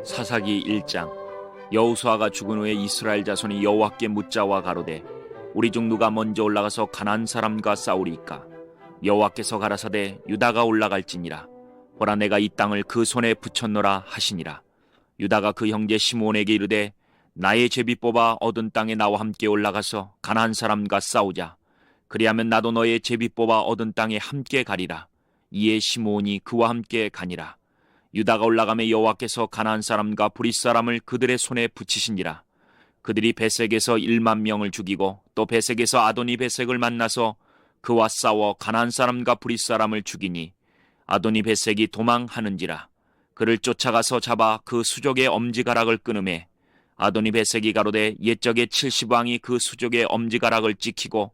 사사기 1장. 여호수아가 죽은 후에 이스라엘 자손이 여호와께 묻자와 가로되 우리 중 누가 먼저 올라가서 가나안 사람과 싸우리이까? 여호와께서 가라사대 유다가 올라갈지니라. 보라, 내가 이 땅을 그 손에 붙였노라 하시니라. 유다가 그 형제 시므온에게 이르되 나의 제비 뽑아 얻은 땅에 나와 함께 올라가서 가나안 사람과 싸우자. 그리하면 나도 너의 제비 뽑아 얻은 땅에 함께 가리라. 이에 시므온이 그와 함께 가니라. 유다가 올라가매 여호와께서 가나안 사람과 브릿 사람을 그들의 손에 붙이시니라. 그들이 베색에서 1만 명을 죽이고 또 베색에서 아도니 베색을 만나서 그와 싸워 가나안 사람과 브릿 사람을 죽이니 아도니 베색이 도망하는지라. 그를 쫓아가서 잡아 그 수족의 엄지가락을 끊으매 아도니 베색이 가로되 옛적에 70왕이 그 수족의 엄지가락을 찍히고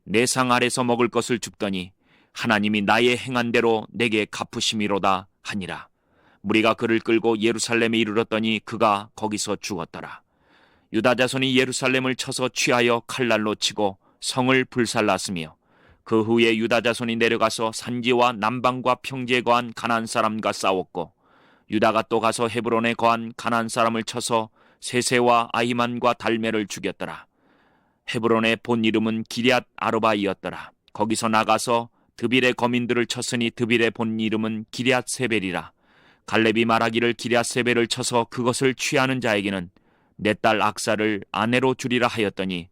내 상 아래서 먹을 것을 줍더니 하나님이 나의 행한 대로 내게 갚으심이로다 하니라. 무리가 그를 끌고 예루살렘에 이르렀더니 그가 거기서 죽었더라. 유다 자손이 예루살렘을 쳐서 취하여 칼날로 치고 성을 불살랐으며 그 후에 유다 자손이 내려가서 산지와 남방과 평지에 거한 가나안 사람과 싸웠고 유다가 또 가서 헤브론에 거한 가나안 사람을 쳐서 세세와 아히만과 달메를 죽였더라. 헤브론의 본 이름은 기럇 아르바이었더라. 거기서 나가서 드빌의 거민들을 쳤으니 드빌의 본 이름은 기럇 세벨이라. 갈렙이 말하기를 기럇 세벨을 쳐서 그것을 취하는 자에게는 내 딸 악사를 아내로 주리라 하였더니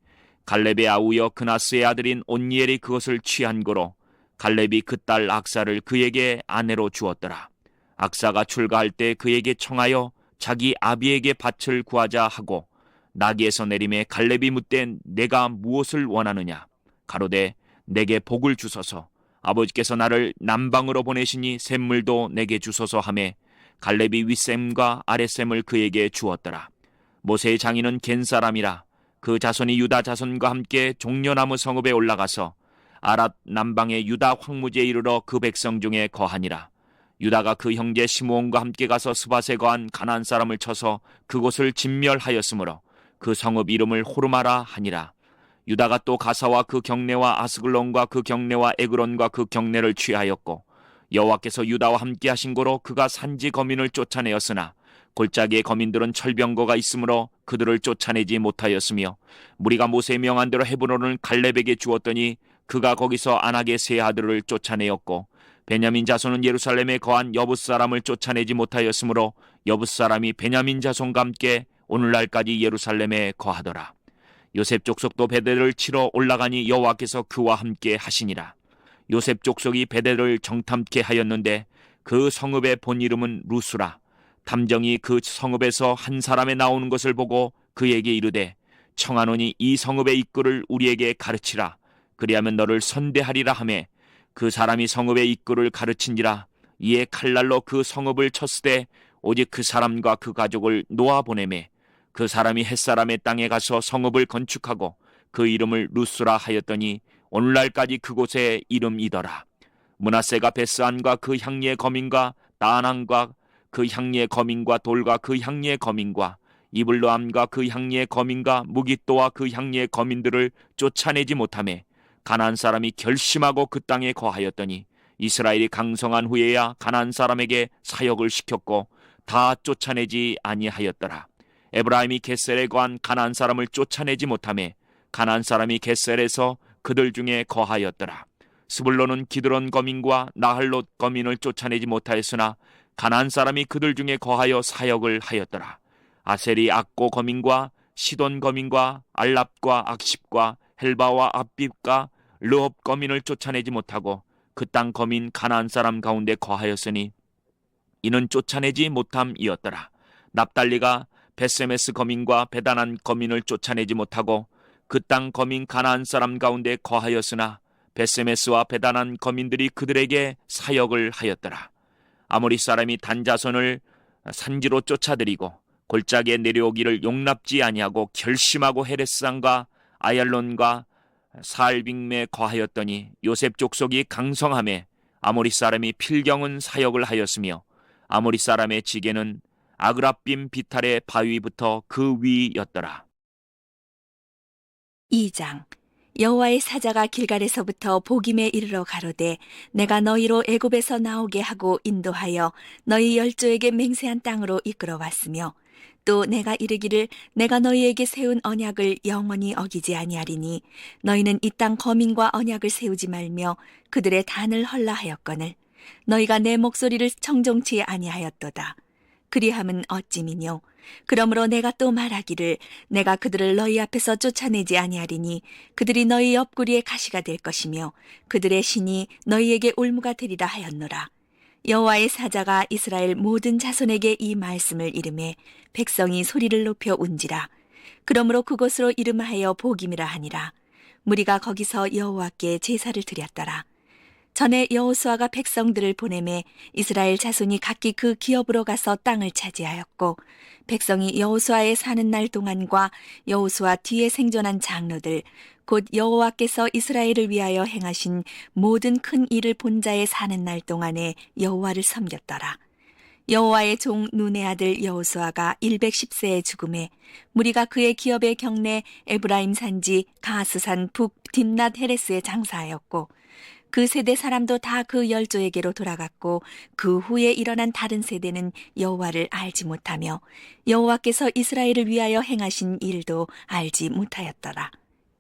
갈렙의 아우여 그나스의 아들인 온니엘이 그것을 취한 거로 갈렙이 그 딸 악사를 그에게 아내로 주었더라. 악사가 출가할 때 그에게 청하여 자기 아비에게 밭을 구하자 하고 나귀에서 내림에 갈렙이 묻되 내가 무엇을 원하느냐? 가로되 내게 복을 주소서. 아버지께서 나를 남방으로 보내시니 샘물도 내게 주소서 하매 갈렙이 윗샘과 아랫샘을 그에게 주었더라. 모세의 장인은 겐 사람이라. 그 자손이 유다 자손과 함께 종려나무 성읍에 올라가서 아랏 남방의 유다 황무지에 이르러 그 백성 중에 거하니라. 유다가 그 형제 시므온과 함께 가서 스밧에 거한 가나안 사람을 쳐서 그곳을 진멸하였으므로 그 성읍 이름을 호르마라 하니라. 유다가 또 가사와 그 경내와 아스글론과 그 경내와 에그론과 그 경내를 취하였고 여호와께서 유다와 함께 하신 고로 그가 산지 거민을 쫓아내었으나 골짜기의 거민들은 철병거가 있으므로 그들을 쫓아내지 못하였으며 무리가 모세의 명한 대로 헤브론을 갈렙에게 주었더니 그가 거기서 안악의 세 아들을 쫓아내었고 베냐민 자손은 예루살렘에 거한 여붓 사람을 쫓아내지 못하였으므로 여붓 사람이 베냐민 자손과 함께 오늘날까지 예루살렘에 거하더라. 요셉 족속도 베델을 치러 올라가니 여호와께서 그와 함께 하시니라. 요셉 족속이 베델을 정탐케 하였는데 그 성읍의 본 이름은 루스라. 탐정이 그 성읍에서 한 사람의 나오는 것을 보고 그에게 이르되 청하노니 이 성읍의 입구를 우리에게 가르치라. 그리하면 너를 선대하리라 하매 그 사람이 성읍의 입구를 가르친지라. 이에 칼날로 그 성읍을 쳤으되 오직 그 사람과 그 가족을 놓아 보내매 그 사람이 햇사람의 땅에 가서 성읍을 건축하고 그 이름을 루스라 하였더니 오늘날까지 그곳의 이름이더라. 므낫세가 베스안과 그 향리의 거민과 다안항과 그 향리의 거민과 돌과 그 향리의 거민과 이블로암과 그 향리의 거민과 무깃도와 그 향리의 거민들을 쫓아내지 못하매 가나안 사람이 결심하고 그 땅에 거하였더니 이스라엘이 강성한 후에야 가나안 사람에게 사역을 시켰고 다 쫓아내지 아니하였더라. 에브라임이 겟셀에 거한 가나안 사람을 쫓아내지 못하매 가나안 사람이 겟셀에서 그들 중에 거하였더라. 스불론은 기드론 거민과 나할롯 거민을 쫓아내지 못하였으나 가나안 사람이 그들 중에 거하여 사역을 하였더라. 아셀이 악고 거민과 시돈 거민과 알랍과 악십과 헬바와 압빕과 르홉 거민을 쫓아내지 못하고 그 땅 거민 가나안 사람 가운데 거하였으니 이는 쫓아내지 못함이었더라. 납달리가 베세메스 거민과 베다난 거민을 쫓아내지 못하고 그 땅 거민 가나안 사람 가운데 거하였으나 베세메스와 베다난 거민들이 그들에게 사역을 하였더라. 아모리 사람이 단 자손을 산지로 쫓아들이고 골짜기에 내려오기를 용납지 아니하고 결심하고 헤레스산과 아얄론과 사알빅메에 거하였더니 요셉 족속이 강성함에 아모리 사람이 필경은 사역을 하였으며 아모리 사람의 지게는 아그라빔 비탈의 바위부터 그 위였더라. 2장. 여호와의 사자가 길갈에서부터 보김에 이르러 가로되 내가 너희로 애굽에서 나오게 하고 인도하여 너희 열조에게 맹세한 땅으로 이끌어 왔으며 또 내가 이르기를 내가 너희에게 세운 언약을 영원히 어기지 아니하리니 너희는 이 땅 거민과 언약을 세우지 말며 그들의 단을 헐라 하였거늘 너희가 내 목소리를 청종치 아니하였도다. 그리함은 어찌미뇨. 그러므로 내가 또 말하기를 내가 그들을 너희 앞에서 쫓아내지 아니하리니 그들이 너희 옆구리에 가시가 될 것이며 그들의 신이 너희에게 올무가 되리라 하였노라. 여호와의 사자가 이스라엘 모든 자손에게 이 말씀을 이르매 백성이 소리를 높여 운지라. 그러므로 그곳으로 이름하여 보김이라 하니라. 무리가 거기서 여호와께 제사를 드렸더라. 전에 여호수아가 백성들을 보내매 이스라엘 자손이 각기 그 기업으로 가서 땅을 차지하였고 백성이 여호수아의 사는 날 동안과 여호수아 뒤에 생존한 장로들 곧 여호와께서 이스라엘을 위하여 행하신 모든 큰 일을 본 자의 사는 날 동안에 여호와를 섬겼더라. 여호와의 종 눈의 아들 여호수아가 110세에 죽음에 무리가 그의 기업의 경내 에브라임 산지 가스산 북 딥낫 헤레스에 장사하였고 그 세대 사람도 다 그 열조에게로 돌아갔고 그 후에 일어난 다른 세대는 여호와를 알지 못하며 여호와께서 이스라엘을 위하여 행하신 일도 알지 못하였더라.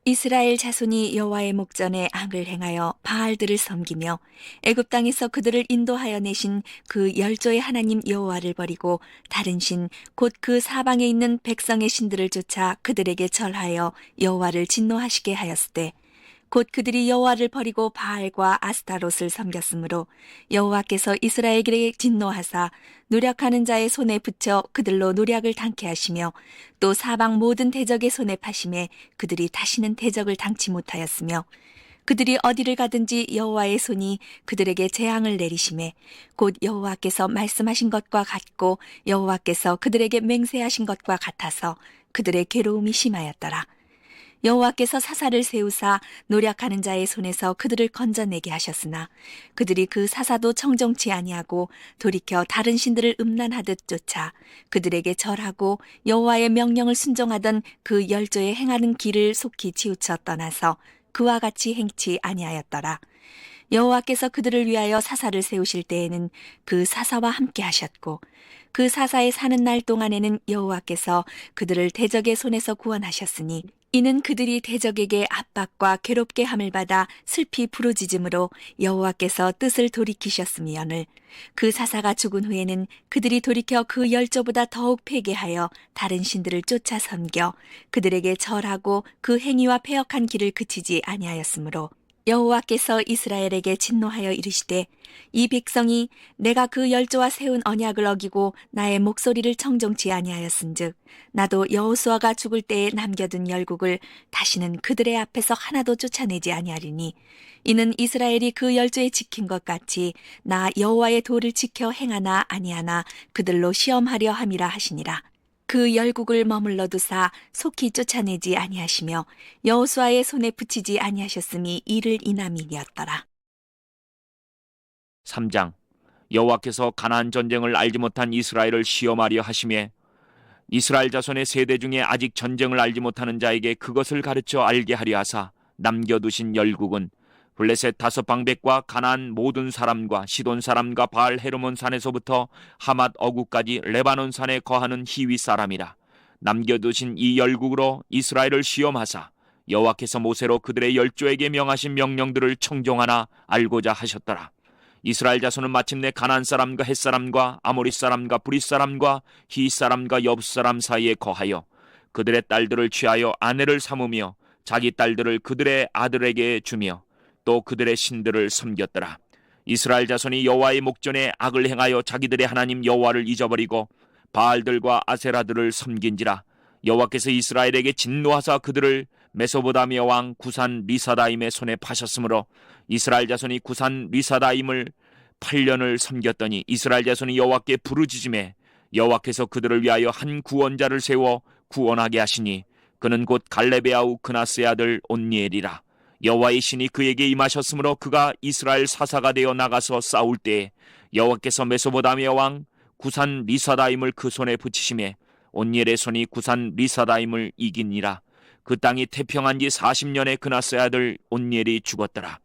이스라엘 자손이 여호와의 목전에 악을 행하여 바알들을 섬기며 애굽 땅에서 그들을 인도하여 내신 그 열조의 하나님 여호와를 버리고 다른 신 곧 그 사방에 있는 백성의 신들을 쫓아 그들에게 절하여 여호와를 진노하시게 하였을 때 곧 그들이 여호와를 버리고 바알과 아스타롯을 섬겼으므로 여호와께서 이스라엘에게 진노하사 노력하는 자의 손에 붙여 그들로 노력을 당케 하시며 또 사방 모든 대적의 손에 파심에 그들이 다시는 대적을 당치 못하였으며 그들이 어디를 가든지 여호와의 손이 그들에게 재앙을 내리심에 곧 여호와께서 말씀하신 것과 같고 여호와께서 그들에게 맹세하신 것과 같아서 그들의 괴로움이 심하였더라. 여호와께서 사사를 세우사 노력하는 자의 손에서 그들을 건져내게 하셨으나 그들이 그 사사도 청정치 아니하고 돌이켜 다른 신들을 음란하듯 쫓아 그들에게 절하고 여호와의 명령을 순종하던 그 열조에 행하는 길을 속히 치우쳐 떠나서 그와 같이 행치 아니하였더라. 여호와께서 그들을 위하여 사사를 세우실 때에는 그 사사와 함께 하셨고 그 사사의 사는 날 동안에는 여호와께서 그들을 대적의 손에서 구원하셨으니 이는 그들이 대적에게 압박과 괴롭게 함을 받아 슬피 부르짖음으로 여호와께서 뜻을 돌이키셨음이오늘 그 사사가 죽은 후에는 그들이 돌이켜 그 열조보다 더욱 패게하여 다른 신들을 쫓아 섬겨 그들에게 절하고 그 행위와 패역한 길을 그치지 아니하였으므로 여호와께서 이스라엘에게 진노하여 이르시되 이 백성이 내가 그 열조와 세운 언약을 어기고 나의 목소리를 청종치 아니하였은즉 나도 여호수아가 죽을 때에 남겨둔 열국을 다시는 그들의 앞에서 하나도 쫓아내지 아니하리니 이는 이스라엘이 그 열조에 지킨 것 같이 나 여호와의 도를 지켜 행하나 아니하나 그들로 시험하려 함이라 하시니라. 그 열국을 머물러 두사 속히 쫓아내지 아니하시며 여호수아의 손에 붙이지 아니하셨음이 이를 인함이니었더라. 3장. 여호와께서 가나안 전쟁을 알지 못한 이스라엘을 시험하려 하심에 이스라엘 자손의 세대 중에 아직 전쟁을 알지 못하는 자에게 그것을 가르쳐 알게 하려 하사 남겨두신 열국은 블레셋 5방백과 가나안 모든 사람과 시돈 사람과 바알 헤르몬 산에서부터 하맛 어구까지 레바논 산에 거하는 히위 사람이라. 남겨두신 이 열국으로 이스라엘을 시험하사 여호와께서 모세로 그들의 열조에게 명하신 명령들을 청종하나 알고자 하셨더라. 이스라엘 자손은 마침내 가나안 사람과 헷 사람과 아모리 사람과 브릿 사람과 히 사람과 여부 사람 사이에 거하여 그들의 딸들을 취하여 아내를 삼으며 자기 딸들을 그들의 아들에게 주며 또 그들의 신들을 섬겼더라. 이스라엘 자손이 여호와의 목전에 악을 행하여 자기들의 하나님 여호와를 잊어버리고 바알들과 아세라들을 섬긴지라. 여호와께서 이스라엘에게 진노하사 그들을 메소보다미아 왕 구산 리사다임의 손에 파셨으므로 이스라엘 자손이 구산 리사다임을 8년을 섬겼더니 이스라엘 자손이 여호와께 부르짖음에 여호와께서 그들을 위하여 한 구원자를 세워 구원하게 하시니 그는 곧 갈렙의 아우 그나스의 아들 온니엘이라. 여호와의 신이 그에게 임하셨으므로 그가 이스라엘 사사가 되어 나가서 싸울 때에 여호와께서 메소보다미아 왕 구산 리사다임을 그 손에 붙이심에 온니엘의 손이 구산 리사다임을 이기니라. 그 땅이 태평한 지 40년에 그나스의 아들 온니엘이 죽었더라.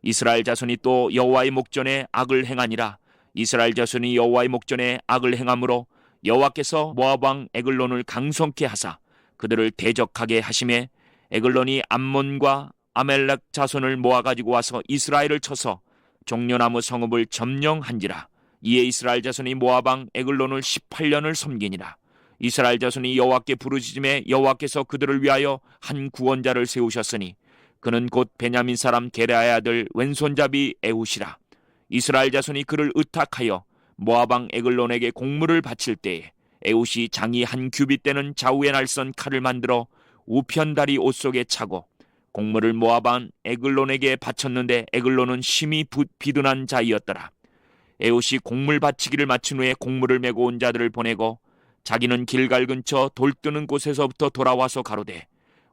이스라엘 자손이 또 여호와의 목전에 악을 행하니라. 이스라엘 자손이 여호와의 목전에 악을 행함으로 여호와께서 모압 왕 에글론을 강성케 하사 그들을 대적하게 하심에 에글론이 암몬과 아멜렉 자손을 모아 가지고 와서 이스라엘을 쳐서 종려나무 성읍을 점령한지라. 이에 이스라엘 자손이 모압 왕 에글론을 18년을 섬기니라. 이스라엘 자손이 여호와께 부르짖음에 여호와께서 그들을 위하여 한 구원자를 세우셨으니 그는 곧 베냐민 사람 게라의 아들 왼손잡이 에훗이라. 이스라엘 자손이 그를 의탁하여 모압 왕 에글론에게 공물을 바칠 때에 에훗이 장이 한 규빗 되는 좌우에 날선 칼을 만들어 우편다리 옷 속에 차고 공물을 모압 왕 에글론에게 바쳤는데 에글론은 심히 비둔한 자이었더라. 에훗이 공물 바치기를 마친 후에 공물을 메고 온 자들을 보내고 자기는 길갈 근처 돌 뜨는 곳에서부터 돌아와서 가로되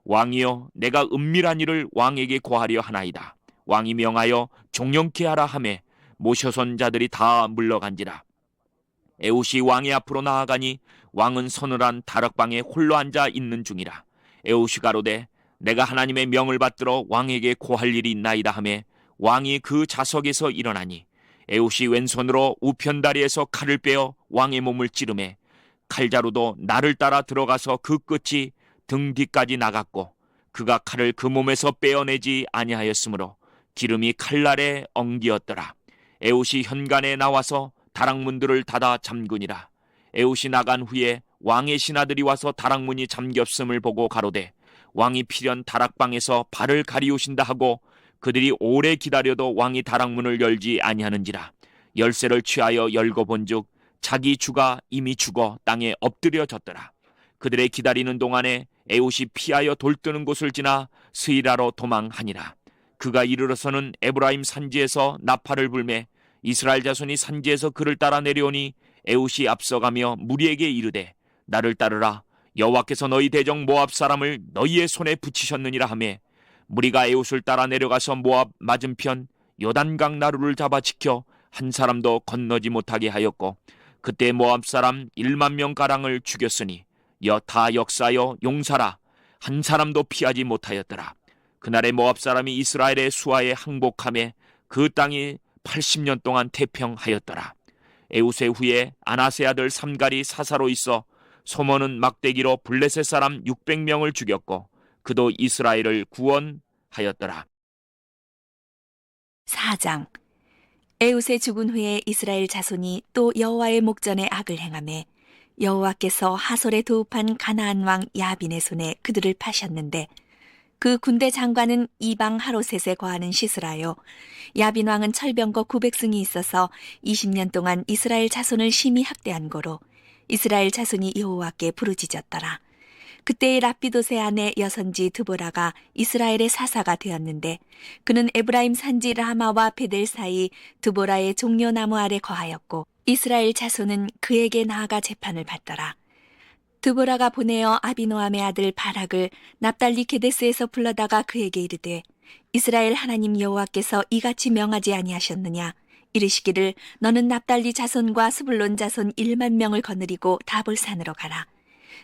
왕이여 내가 은밀한 일을 왕에게 고하려 하나이다. 왕이 명하여 종영케 하라 하매 모셔선 자들이 다 물러간지라. 에훗이 왕의 앞으로 나아가니 왕은 서늘한 다락방에 홀로 앉아 있는 중이라. 에훗이 가로되 내가 하나님의 명을 받들어 왕에게 고할 일이 있나이다 하매 왕이 그 자석에서 일어나니 에훗이 왼손으로 우편다리에서 칼을 빼어 왕의 몸을 찌르매 칼자루도 나를 따라 들어가서 그 끝이 등 뒤까지 나갔고 그가 칼을 그 몸에서 빼어내지 아니하였으므로 기름이 칼날에 엉기었더라. 에훗이 현관에 나와서 다락문들을 닫아 잠그니라. 에훗이 나간 후에 왕의 신하들이 와서 다락문이 잠겼음을 보고 가로되 왕이 필연 다락방에서 발을 가리우신다 하고 그들이 오래 기다려도 왕이 다락문을 열지 아니하는지라. 열쇠를 취하여 열고 본즉 자기 주가 이미 죽어 땅에 엎드려졌더라. 그들의 기다리는 동안에 에훗이 피하여 돌뜨는 곳을 지나 스이라로 도망하니라. 그가 이르러서는 에브라임 산지에서 나팔을 불매 이스라엘 자손이 산지에서 그를 따라 내려오니 에훗이 앞서가며 무리에게 이르되 나를 따르라. 여호와께서 너희 대적 모압 사람을 너희의 손에 붙이셨느니라 하매 무리가 에훗을 따라 내려가서 모압 맞은편 요단강 나루를 잡아 지켜 한 사람도 건너지 못하게 하였고 그때 모압 사람 1만 명가량을 죽였으니 다 역사여 용사라 한 사람도 피하지 못하였더라. 그날에 모압 사람이 이스라엘의 수하에 항복하매 그 땅이 80년 동안 태평하였더라. 에훗의 후에 아나세 아들 삼갈이 사사로 있어 소몬은 막대기로 블레셋 사람 600명을 죽였고 그도 이스라엘을 구원하였더라. 4장. 에훗의 죽은 후에 이스라엘 자손이 또 여호와의 목전에 악을 행하매 여호와께서 하솔에 도읍한 가나안 왕 야빈의 손에 그들을 파셨는데 그 군대 장관은 이방 하로셋에 거하는 시스라요. 야빈 왕은 철병거 900승이 있어서 20년 동안 이스라엘 자손을 심히 학대한 고로 이스라엘 자손이 여호와께 부르짖었더라. 그때의 랍비도세 아내 여선지 드보라가 이스라엘의 사사가 되었는데 그는 에브라임 산지 라마와 베델 사이 드보라의 종려나무 아래 거하였고 이스라엘 자손은 그에게 나아가 재판을 받더라. 드보라가 보내어 아비노함의 아들 바락을 납달리 게데스에서 불러다가 그에게 이르되 이스라엘 하나님 여호와께서 이같이 명하지 아니하셨느냐. 이르시기를 너는 납달리 자손과 스불론 자손 1만 명을 거느리고 다볼산으로 가라.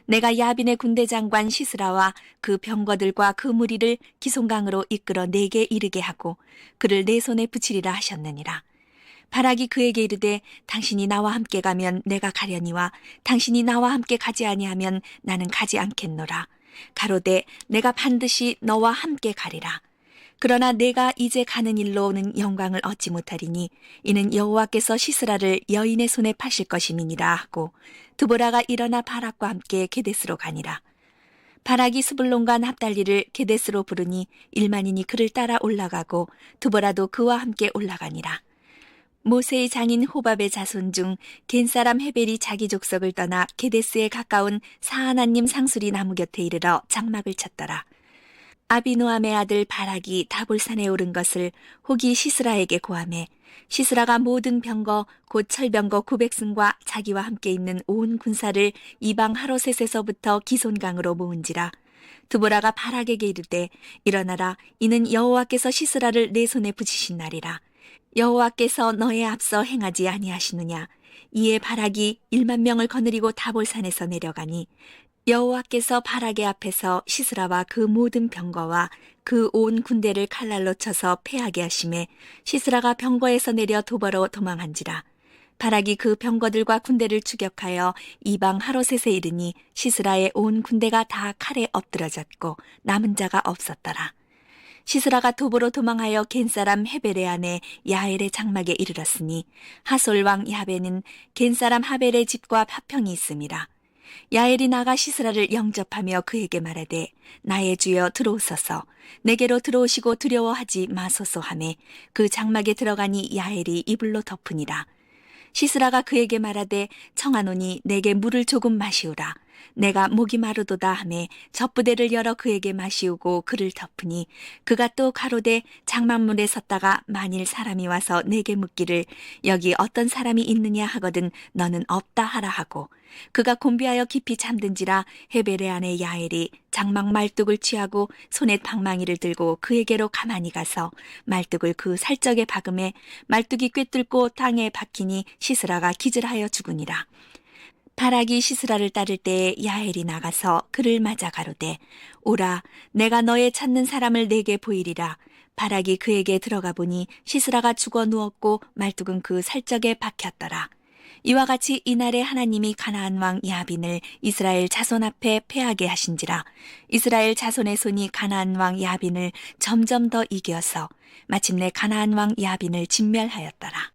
내가 야빈의 군대 장관 시스라와 그 병거들과 그 무리를 기송강으로 이끌어 내게 이르게 하고 그를 내 손에 붙이리라 하셨느니라. 바락이 그에게 이르되 당신이 나와 함께 가면 내가 가려니와 당신이 나와 함께 가지 아니하면 나는 가지 않겠노라. 가로되 내가 반드시 너와 함께 가리라. 그러나 내가 이제 가는 일로는 영광을 얻지 못하리니 이는 여호와께서 시스라를 여인의 손에 파실 것임이니라 하고 드보라가 일어나 바락과 함께 게데스로 가니라. 바락이 스불론과 납달리를 게데스로 부르니 1만인이 그를 따라 올라가고 드보라도 그와 함께 올라가니라. 모세의 장인 호밥의 자손 중 겐사람 헤벨이 자기 족속을 떠나 게데스에 가까운 사하나님 상수리 나무 곁에 이르러 장막을 쳤더라. 아비노함의 아들 바락이 다볼산에 오른 것을 혹이 시스라에게 고하매 시스라가 모든 병거 곧 철병거 900승과 자기와 함께 있는 온 군사를 이방 하로셋에서부터 기손강으로 모은지라. 드보라가 바락에게 이르되 일어나라. 이는 여호와께서 시스라를 내 손에 붙이신 날이라. 여호와께서 너의 앞서 행하지 아니하시느냐. 이에 바락이 1만 명을 거느리고 다볼산에서 내려가니 여호와께서 바락의 앞에서 시스라와 그 모든 병거와 그 온 군대를 칼날로 쳐서 패하게 하심에 시스라가 병거에서 내려 도보로 도망한지라. 바락이 그 병거들과 군대를 추격하여 이방 하로셋에 이르니 시스라의 온 군대가 다 칼에 엎드러졌고 남은 자가 없었더라. 시스라가 도보로 도망하여 겐사람 헤벨의 아내 야엘의 장막에 이르렀으니 하솔 왕 야베는 겐사람 하벨의 집과 파평이 있음이라. 야엘이 나가 시스라를 영접하며 그에게 말하되 나의 주여 들어오소서 내게로 들어오시고 두려워하지 마소서 하매 그 장막에 들어가니 야엘이 이불로 덮으니라. 시스라가 그에게 말하되 청하노니 내게 물을 조금 마시우라. 내가 목이 마르도다 하매 젖부대를 열어 그에게 마시우고 그를 덮으니 그가 또 가로되 장막문에 섰다가 만일 사람이 와서 내게 묻기를 여기 어떤 사람이 있느냐 하거든 너는 없다 하라 하고 그가 곤비하여 깊이 잠든지라 헤벨의 아내 야엘이 장막 말뚝을 취하고 손에 방망이를 들고 그에게로 가만히 가서 말뚝을 그 살적에 박음에 말뚝이 꿰뚫고 땅에 박히니 시스라가 기절하여 죽으니라. 바락이 시스라를 따를 때에 야엘이 나가서 그를 맞아 가로되 오라 내가 너의 찾는 사람을 내게 보이리라. 바락이 그에게 들어가 보니 시스라가 죽어 누웠고 말뚝은 그 살적에 박혔더라. 이와 같이 이날에 하나님이 가나안 왕 야빈을 이스라엘 자손 앞에 패하게 하신지라. 이스라엘 자손의 손이 가나안 왕 야빈을 점점 더 이겨서 마침내 가나안 왕 야빈을 진멸하였더라.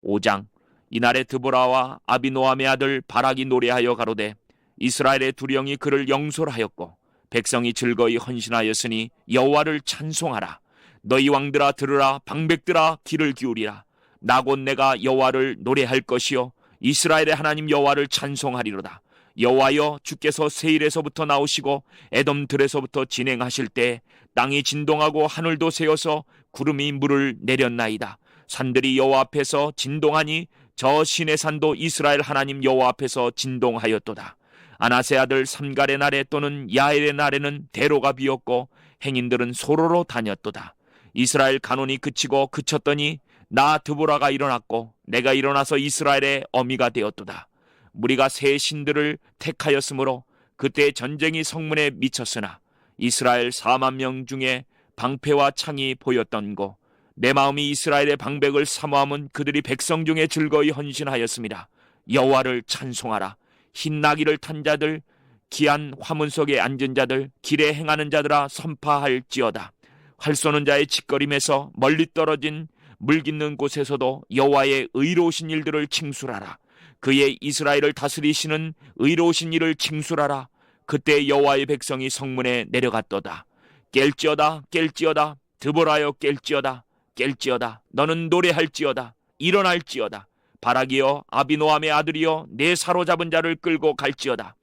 5장. 이날에 드보라와 아비노함의 아들 바락이 노래하여 가로되 이스라엘의 두령이 그를 영솔하였고 백성이 즐거이 헌신하였으니 여호와를 찬송하라. 너희 왕들아 들으라. 방백들아 귀를 기울이라. 나 곧 내가 여호와를 노래할 것이요 이스라엘의 하나님 여호와를 찬송하리로다. 여호와여 주께서 세일에서부터 나오시고 에돔들에서부터 진행하실 때 땅이 진동하고 하늘도 새어서 구름이 물을 내렸나이다. 산들이 여호와 앞에서 진동하니 저 신의 산도 이스라엘 하나님 여호와 앞에서 진동하였도다. 아나세 아들 삼갈의 날에 또는 야엘의 날에는 대로가 비었고 행인들은 소로로 다녔도다. 이스라엘 간원이 그치고 그쳤더니 나 드보라가 일어났고 내가 일어나서 이스라엘의 어미가 되었도다. 무리가 새 신들을 택하였으므로 그때 전쟁이 성문에 미쳤으나 이스라엘 4만 명 중에 방패와 창이 보였던고 내 마음이 이스라엘의 방백을 사모함은 그들이 백성 중에 즐거이 헌신하였습니다. 여호와를 찬송하라. 흰 나귀를 탄 자들 기한 화문 속에 앉은 자들 길에 행하는 자들아 선파할지어다. 활 쏘는 자의 짓거림에서 멀리 떨어진 물 깃는 곳에서도 여호와의 의로우신 일들을 칭술하라. 그의 이스라엘을 다스리시는 의로우신 일을 칭술하라. 그때 여호와의 백성이 성문에 내려갔도다. 깰지어다 깰지어다 드보라여 깰지어다 깰지어다 너는 노래할지어다 일어날지어다 바락이여 아비노함의 아들이여 내 사로잡은 자를 끌고 갈지어다.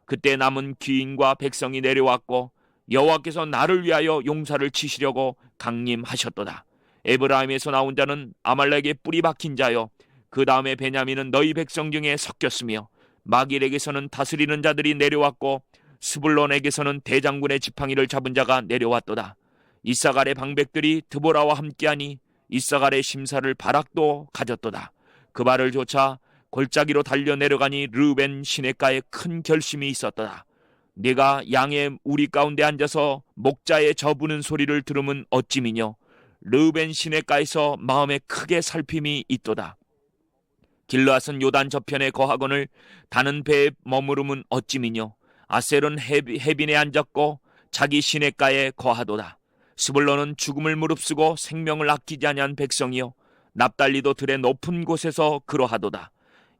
그때 남은 귀인과 백성이 내려왔고 여호와께서 나를 위하여 용사를 치시려고 강림하셨도다. 에브라임에서 나온 자는 아말렉의 뿌리 박힌 자여 그 다음에 베냐민은 너희 백성 중에 섞였으며 마길에게서는 다스리는 자들이 내려왔고 스불론에게서는 대장군의 지팡이를 잡은 자가 내려왔도다. 이사갈의 방백들이 드보라와 함께하니 이사갈의 심사를 바락도 가졌도다. 그 발을 쫓아 골짜기로 달려 내려가니 르우벤 시냇가에 큰 결심이 있었도다. 네가 양의 우리 가운데 앉아서 목자의 저부는 소리를 들으면 어찌미뇨. 르우벤 시냇가에서 마음에 크게 살핌이 있도다. 길르앗은 요단 저편에 거하거늘 다는 배에 머무름은 어찌미뇨. 아셀은 해빈에 앉았고 자기 시냇가에 거하도다. 스불론은 죽음을 무릅쓰고 생명을 아끼지 아니한 백성이요 납달리도 들의 높은 곳에서 그러하도다.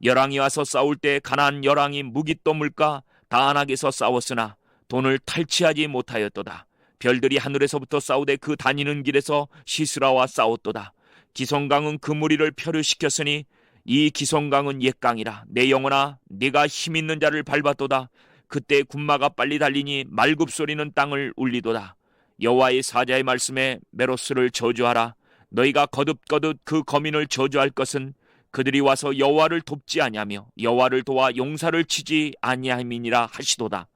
열왕이 와서 싸울 때 가나안 열왕이 무깃도 물가 다안악에서 싸웠으나 돈을 탈취하지 못하였도다. 별들이 하늘에서부터 싸우되 그 다니는 길에서 시스라와 싸웠도다. 기송강은 그 무리를 표류시켰으니 이 기송강은 옛강이라. 내 영혼아 네가 힘있는 자를 밟았도다. 그때 군마가 빨리 달리니 말굽소리는 땅을 울리도다. 여호와의 사자의 말씀에 메로스를 저주하라. 너희가 거듭거듭 그 거민을 저주할 것은 그들이 와서 여호와를 돕지 아니하며 여호와를 도와 용사를 치지 아니함이니라 하시도다.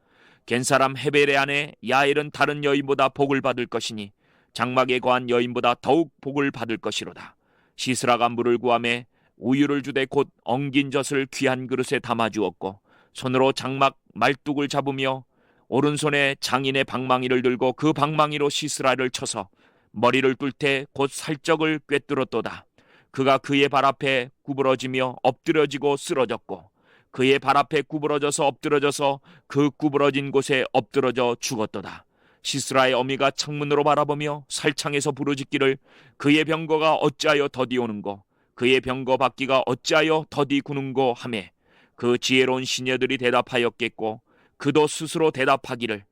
겐사람 헤벨의 아내 야엘은 다른 여인보다 복을 받을 것이니 장막에 거한 여인보다 더욱 복을 받을 것이로다. 시스라가 물을 구하매 우유를 주되 곧 엉긴 젖을 귀한 그릇에 담아 주었고 손으로 장막 말뚝을 잡으며 오른손에 장인의 방망이를 들고 그 방망이로 시스라를 쳐서 머리를 뚫 때 곧 살적을 꿰뚫었도다. 그가 그의 발 앞에 구부러지며 엎드러지고 쓰러졌고 그의 발 앞에 구부러져서 엎드러져서 그 구부러진 곳에 엎드러져 죽었도다. 시스라의 어미가 창문으로 바라보며 살창에서 부르짖기를 그의 병거가 어찌하여 더디 오는고 그의 병거 바퀴가 어찌하여 더디 구는고 하매 그 지혜로운 시녀들이 대답하였겠고 그도 스스로 대답하기를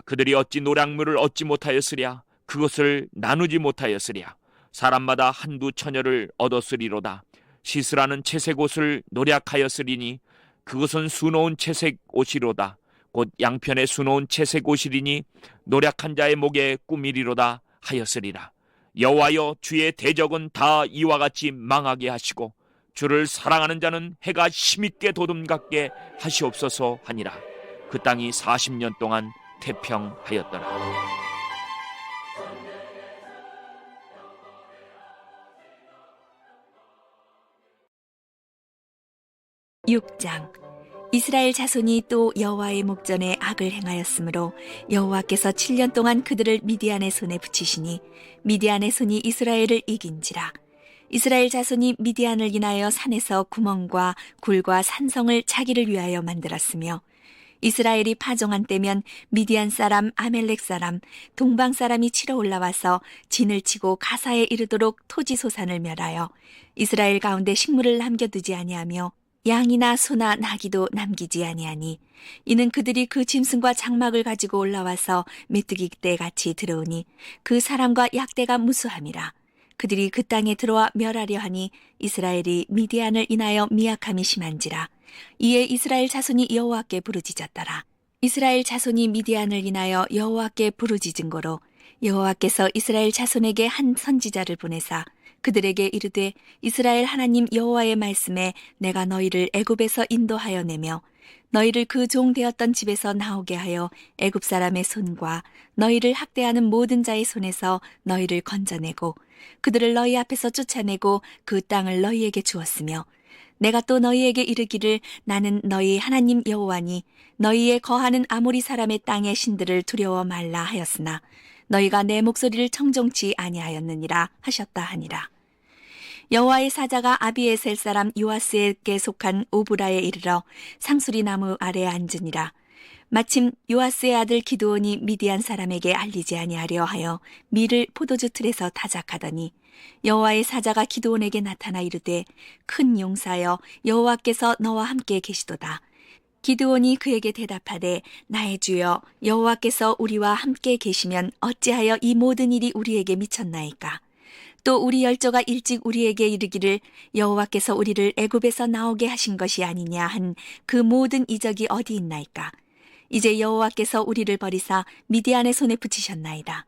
그들이 어찌 노량물을 얻지 못하였으랴 그것을 나누지 못하였으랴 사람마다 한두 처녀를 얻었으리로다. 시스라는 채색 옷을 노략하였으리니 그것은 수놓은 채색 옷이로다. 곧 양편에 수놓은 채색 옷이리니 노략한 자의 목에 꾸미리로다 하였으리라. 여호와여 주의 대적은 다 이와 같이 망하게 하시고 주를 사랑하는 자는 해가 힘있게 도둠같게 하시옵소서 하니라. 그 땅이 40년 동안 태평하였더라. 6장. 이스라엘 자손이 또 여호와의 목전에 악을 행하였으므로 여호와께서 7년 동안 그들을 미디안의 손에 붙이시니 미디안의 손이 이스라엘을 이긴지라. 이스라엘 자손이 미디안을 인하여 산에서 구멍과 굴과 산성을 자기를 위하여 만들었으며 이스라엘이 파종한 때면 미디안 사람, 아멜렉 사람, 동방 사람이 치러 올라와서 진을 치고 가사에 이르도록 토지 소산을 멸하여 이스라엘 가운데 식물을 남겨두지 아니하며 양이나 소나 나귀도 남기지 아니하니 이는 그들이 그 짐승과 장막을 가지고 올라와서 메뚜기 떼 같이 들어오니 그 사람과 약대가 무수함이라. 그들이 그 땅에 들어와 멸하려 하니 이스라엘이 미디안을 인하여 미약함이 심한지라. 이에 이스라엘 자손이 여호와께 부르짖었더라. 이스라엘 자손이 미디안을 인하여 여호와께 부르짖은 고로 여호와께서 이스라엘 자손에게 한 선지자를 보내사 그들에게 이르되 이스라엘 하나님 여호와의 말씀에 내가 너희를 애굽에서 인도하여 내며 너희를 그 종 되었던 집에서 나오게 하여 애굽 사람의 손과 너희를 학대하는 모든 자의 손에서 너희를 건져내고 그들을 너희 앞에서 쫓아내고 그 땅을 너희에게 주었으며 내가 또 너희에게 이르기를 나는 너희 하나님 여호와니 너희의 거하는 아모리 사람의 땅의 신들을 두려워 말라 하였으나 너희가 내 목소리를 청종치 아니하였느니라 하셨다 하니라. 여호와의 사자가 아비에셀 사람 요아스에게 속한 오브라에 이르러 상수리 나무 아래에 앉으니라. 마침 요아스의 아들 기드온이 미디안 사람에게 알리지 아니하려 하여 밀을 포도주 틀에서 타작하더니 여호와의 사자가 기드온에게 나타나 이르되 큰 용사여 여호와께서 너와 함께 계시도다. 기드온이 그에게 대답하되 나의 주여 여호와께서 우리와 함께 계시면 어찌하여 이 모든 일이 우리에게 미쳤나이까. 또 우리 열조가 일찍 우리에게 이르기를 여호와께서 우리를 애굽에서 나오게 하신 것이 아니냐 한 그 모든 이적이 어디 있나이까. 이제 여호와께서 우리를 버리사 미디안의 손에 붙이셨나이다.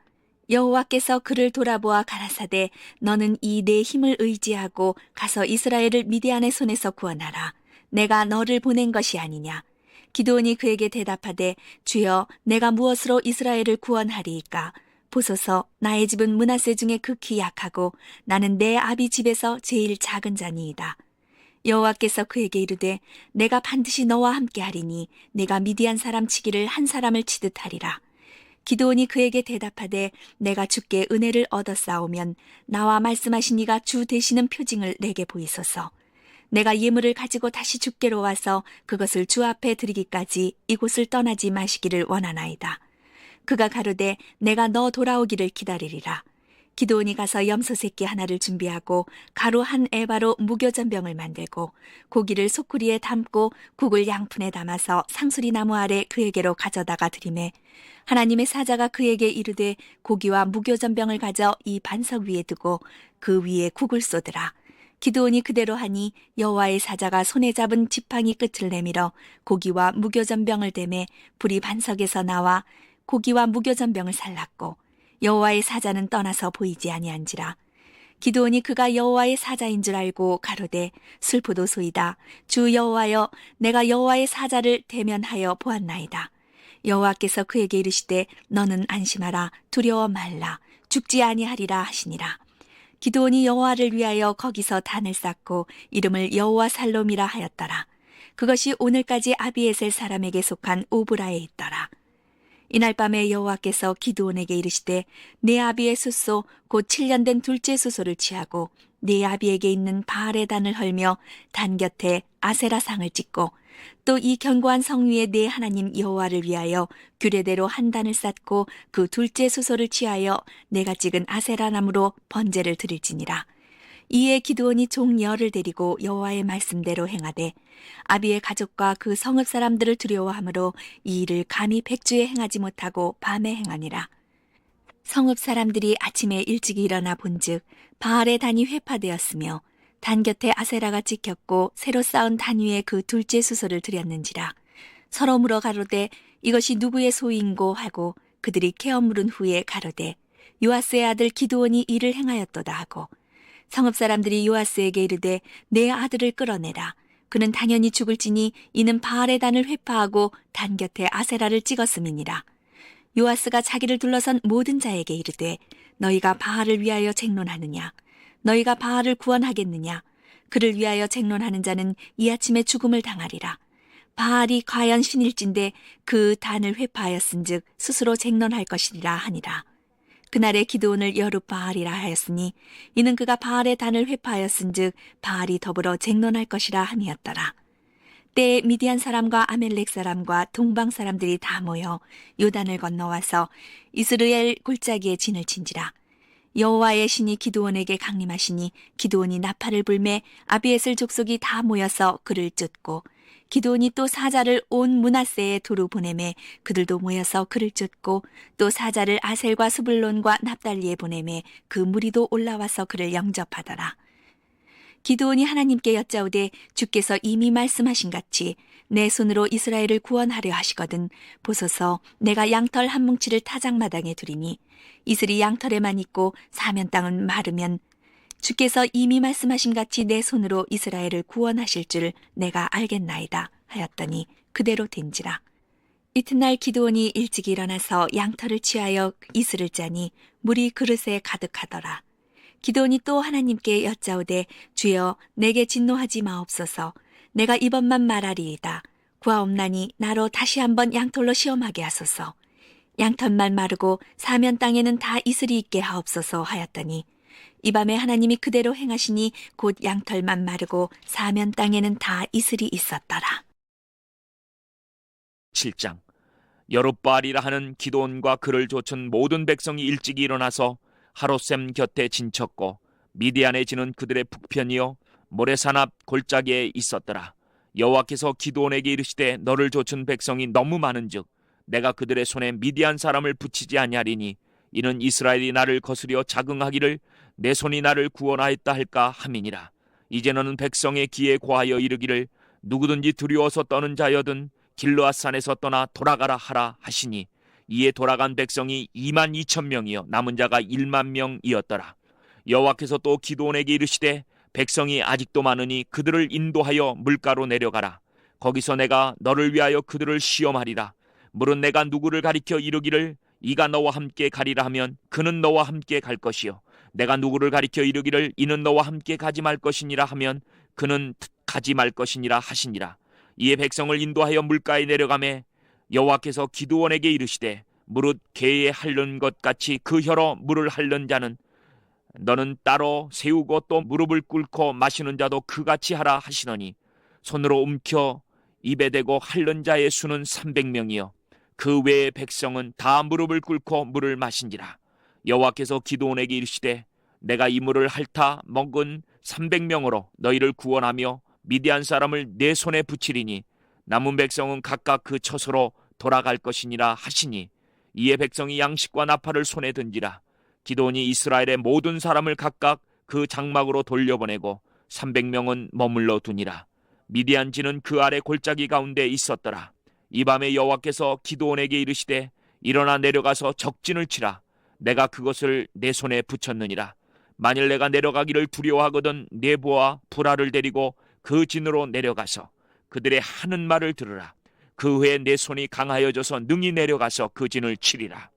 여호와께서 그를 돌아보아 가라사대 너는 이 내 힘을 의지하고 가서 이스라엘을 미디안의 손에서 구원하라. 내가 너를 보낸 것이 아니냐. 기드온이 그에게 대답하되 주여 내가 무엇으로 이스라엘을 구원하리이까. 보소서 나의 집은 므낫세 중에 극히 약하고 나는 내 아비 집에서 제일 작은 자니이다. 여호와께서 그에게 이르되 내가 반드시 너와 함께 하리니 내가 미디안 사람 치기를 한 사람을 치듯 하리라. 기드온이 그에게 대답하되 내가 주께 은혜를 얻었사오면 나와 말씀하신 이가 주 되시는 표징을 내게 보이소서. 내가 예물을 가지고 다시 주께로 와서 그것을 주 앞에 드리기까지 이곳을 떠나지 마시기를 원하나이다. 그가 가로되 내가 너 돌아오기를 기다리리라. 기드온이 가서 염소 새끼 하나를 준비하고 가루 한 에바로 무교전병을 만들고 고기를 소쿠리에 담고 국을 양푼에 담아서 상수리 나무 아래 그에게로 가져다가 드리매 하나님의 사자가 그에게 이르되 고기와 무교전병을 가져 이 반석 위에 두고 그 위에 국을 쏟으라. 기드온이 그대로 하니 여호와의 사자가 손에 잡은 지팡이 끝을 내밀어 고기와 무교전병을 대매 불이 반석에서 나와 고기와 무교전병을 살랐고 여호와의 사자는 떠나서 보이지 아니한지라. 기드온이 그가 여호와의 사자인 줄 알고 가로되 슬프도소이다. 주 여호와여 내가 여호와의 사자를 대면하여 보았나이다. 여호와께서 그에게 이르시되 너는 안심하라. 두려워 말라. 죽지 아니하리라 하시니라. 기드온이 여호와를 위하여 거기서 단을 쌓고 이름을 여호와 살롬이라 하였더라. 그것이 오늘까지 아비에셀 사람에게 속한 오브라에 있더라. 이날 밤에 여호와께서 기드온에게 이르시되 내 아비의 숫소 곧 7년 된 둘째 숫소를 취하고 네 아비에게 있는 바알의 단을 헐며 단 곁에 아세라상을 찍고 또 이 견고한 성 위에 내 하나님 여호와를 위하여 규례대로 한 단을 쌓고 그 둘째 숫소를 취하여 내가 찍은 아세라 나무로 번제를 드릴지니라. 이에 기드온이 종 열을 데리고 여호와의 말씀대로 행하되 아비의 가족과 그 성읍 사람들을 두려워하므로 이 일을 감히 백주에 행하지 못하고 밤에 행하니라. 성읍 사람들이 아침에 일찍 일어나 본즉 바알의 단이 회파되었으며 단 곁에 아세라가 찍혔고 새로 쌓은 단 위에 그 둘째 수소를 드렸는지라. 서로 물어 가로되 이것이 누구의 소인고 하고 그들이 케어 물은 후에 가로되 요아스의 아들 기드온이 이를 행하였도다 하고 성읍 사람들이 요아스에게 이르되 내 아들을 끌어내라. 그는 당연히 죽을지니 이는 바알의 단을 회파하고 단 곁에 아세라를 찍었음이니라. 요아스가 자기를 둘러선 모든 자에게 이르되 너희가 바알을 위하여 쟁론하느냐? 너희가 바알을 구원하겠느냐? 그를 위하여 쟁론하는 자는 이 아침에 죽음을 당하리라. 바알이 과연 신일진데 그 단을 회파하였은즉 스스로 쟁론할 것이리라 하니라. 그날에 기드온을 여룻바알이라 하였으니 이는 그가 바알의 단을 회파하였은즉 바알이 더불어 쟁론할 것이라 함이었더라. 때에 미디안 사람과 아멜렉 사람과 동방 사람들이 다 모여 요단을 건너와서 이스라엘 골짜기에 진을 친지라. 여호와의 신이 기드온에게 강림하시니 기드온이 나팔을 불매 아비에셀 족속이 다 모여서 그를 쫓고 기드온이 또 사자를 온 므낫세에 두루 보내매 그들도 모여서 그를 쫓고 또 사자를 아셀과 스불론과 납달리에 보내매 그 무리도 올라와서 그를 영접하더라. 기드온이 하나님께 여짜오되 주께서 이미 말씀하신 같이 내 손으로 이스라엘을 구원하려 하시거든 보소서 내가 양털 한 뭉치를 타작마당에 두리니 이슬이 양털에만 있고 사면 땅은 마르면 주께서 이미 말씀하신 같이 내 손으로 이스라엘을 구원하실 줄 내가 알겠나이다 하였더니 그대로 된지라. 이튿날 기드온이 일찍 일어나서 양털을 취하여 이슬을 짜니 물이 그릇에 가득하더라. 기드온이 또 하나님께 여짜오되 주여 내게 진노하지 마옵소서. 내가 이번만 말하리이다. 구하옵나니 나로 다시 한번 양털로 시험하게 하소서. 양털만 마르고 사면 땅에는 다 이슬이 있게 하옵소서 하였더니 이 밤에 하나님이 그대로 행하시니 곧 양털만 마르고 사면 땅에는 다 이슬이 있었더라. 7장. 여룻바알이라 하는 기드온과 그를 좇은 모든 백성이 일찍 일어나서 하롯셈 곁에 진쳤고 미디안에 지는 그들의 북편이요 모레산 앞 골짜기에 있었더라. 여호와께서 기드온에게 이르시되 너를 좇은 백성이 너무 많은즉 내가 그들의 손에 미디안 사람을 붙이지 아니하리니 이는 이스라엘이 나를 거스려 자긍하기를 내 손이 나를 구원하였다 할까 함이니라. 이제 너는 백성의 귀에 고하여 이르기를 누구든지 두려워서 떠는 자여든 길르앗산에서 떠나 돌아가라 하라 하시니 이에 돌아간 백성이 22,000명이요 남은 자가 10,000명이었더라. 여호와께서 또 기드온에게 이르시되 백성이 아직도 많으니 그들을 인도하여 물가로 내려가라. 거기서 내가 너를 위하여 그들을 시험하리라. 물은 내가 누구를 가리켜 이르기를 이가 너와 함께 가리라 하면 그는 너와 함께 갈 것이요 내가 누구를 가리켜 이르기를 이는 너와 함께 가지 말 것이니라 하면 그는 가지 말 것이니라 하시니라. 이에 백성을 인도하여 물가에 내려가매 여호와께서 기드온에게 이르시되 무릇 개에 핥는 것 같이 그 혀로 물을 핥는 자는 너는 따로 세우고 또 무릎을 꿇고 마시는 자도 그같이 하라 하시더니 손으로 움켜 입에 대고 핥는 자의 수는 300명이요 그 외의 백성은 다 무릎을 꿇고 물을 마신지라. 여호와께서 기드온에게 이르시되 내가 이 물을 핥아 먹은 300명으로 너희를 구원하며 미디안 사람을 내 손에 붙이리니 남은 백성은 각각 그 처소로 돌아갈 것이니라 하시니 이에 백성이 양식과 나팔을 손에 든지라. 기드온이 이스라엘의 모든 사람을 각각 그 장막으로 돌려보내고 300명은 머물러 두니라. 미디안지는 그 아래 골짜기 가운데 있었더라. 이 밤에 여호와께서 기드온에게 이르시되 일어나 내려가서 적진을 치라. 내가 그것을 내 손에 붙였느니라. 만일 내가 내려가기를 두려워하거든 네보와 브라를 데리고 그 진으로 내려가서 그들의 하는 말을 들으라. 그 후에 내 손이 강하여져서 능히 내려가서 그 진을 치리라.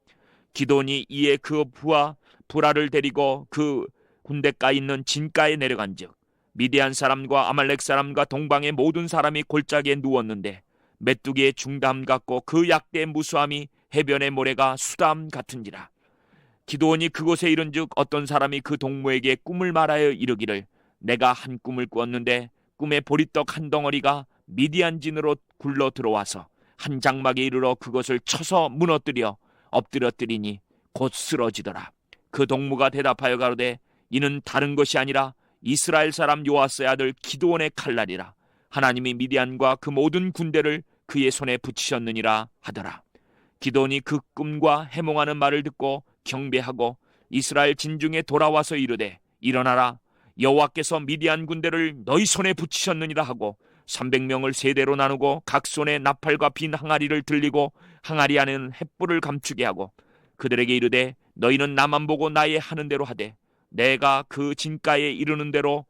기드온이 이에 그 부와 브라를 데리고 그 군대가 있는 진가에 내려간즉 미디안 사람과 아말렉 사람과 동방의 모든 사람이 골짜기에 누웠는데 메뚜기의 중담 같고 그 약대의 무수함이 해변의 모래가 수담 같은지라. 기드온이 그곳에 이른즉 어떤 사람이 그 동무에게 꿈을 말하여 이르기를 내가 한 꿈을 꾸었는데 꿈에 보리떡 한 덩어리가 미디안 진으로 굴러 들어와서 한 장막에 이르러 그것을 쳐서 무너뜨려 엎드려뜨리니 곧 쓰러지더라. 그 동무가 대답하여 가로되 이는 다른 것이 아니라 이스라엘 사람 요아스의 아들 기드온의 칼날이라. 하나님이 미디안과 그 모든 군대를 그의 손에 붙이셨느니라 하더라. 기드온이 그 꿈과 해몽하는 말을 듣고 경배하고 이스라엘 진중에 돌아와서 이르되 일어나라, 여호와께서 미디안 군대를 너희 손에 붙이셨느니라 하고 300명을 세대로 나누고 각 손에 나팔과 빈 항아리를 들리고 항아리 안에는 횃불을 감추게 하고 그들에게 이르되 너희는 나만 보고 나의 하는 대로 하되 내가 그 진가에 이르는 대로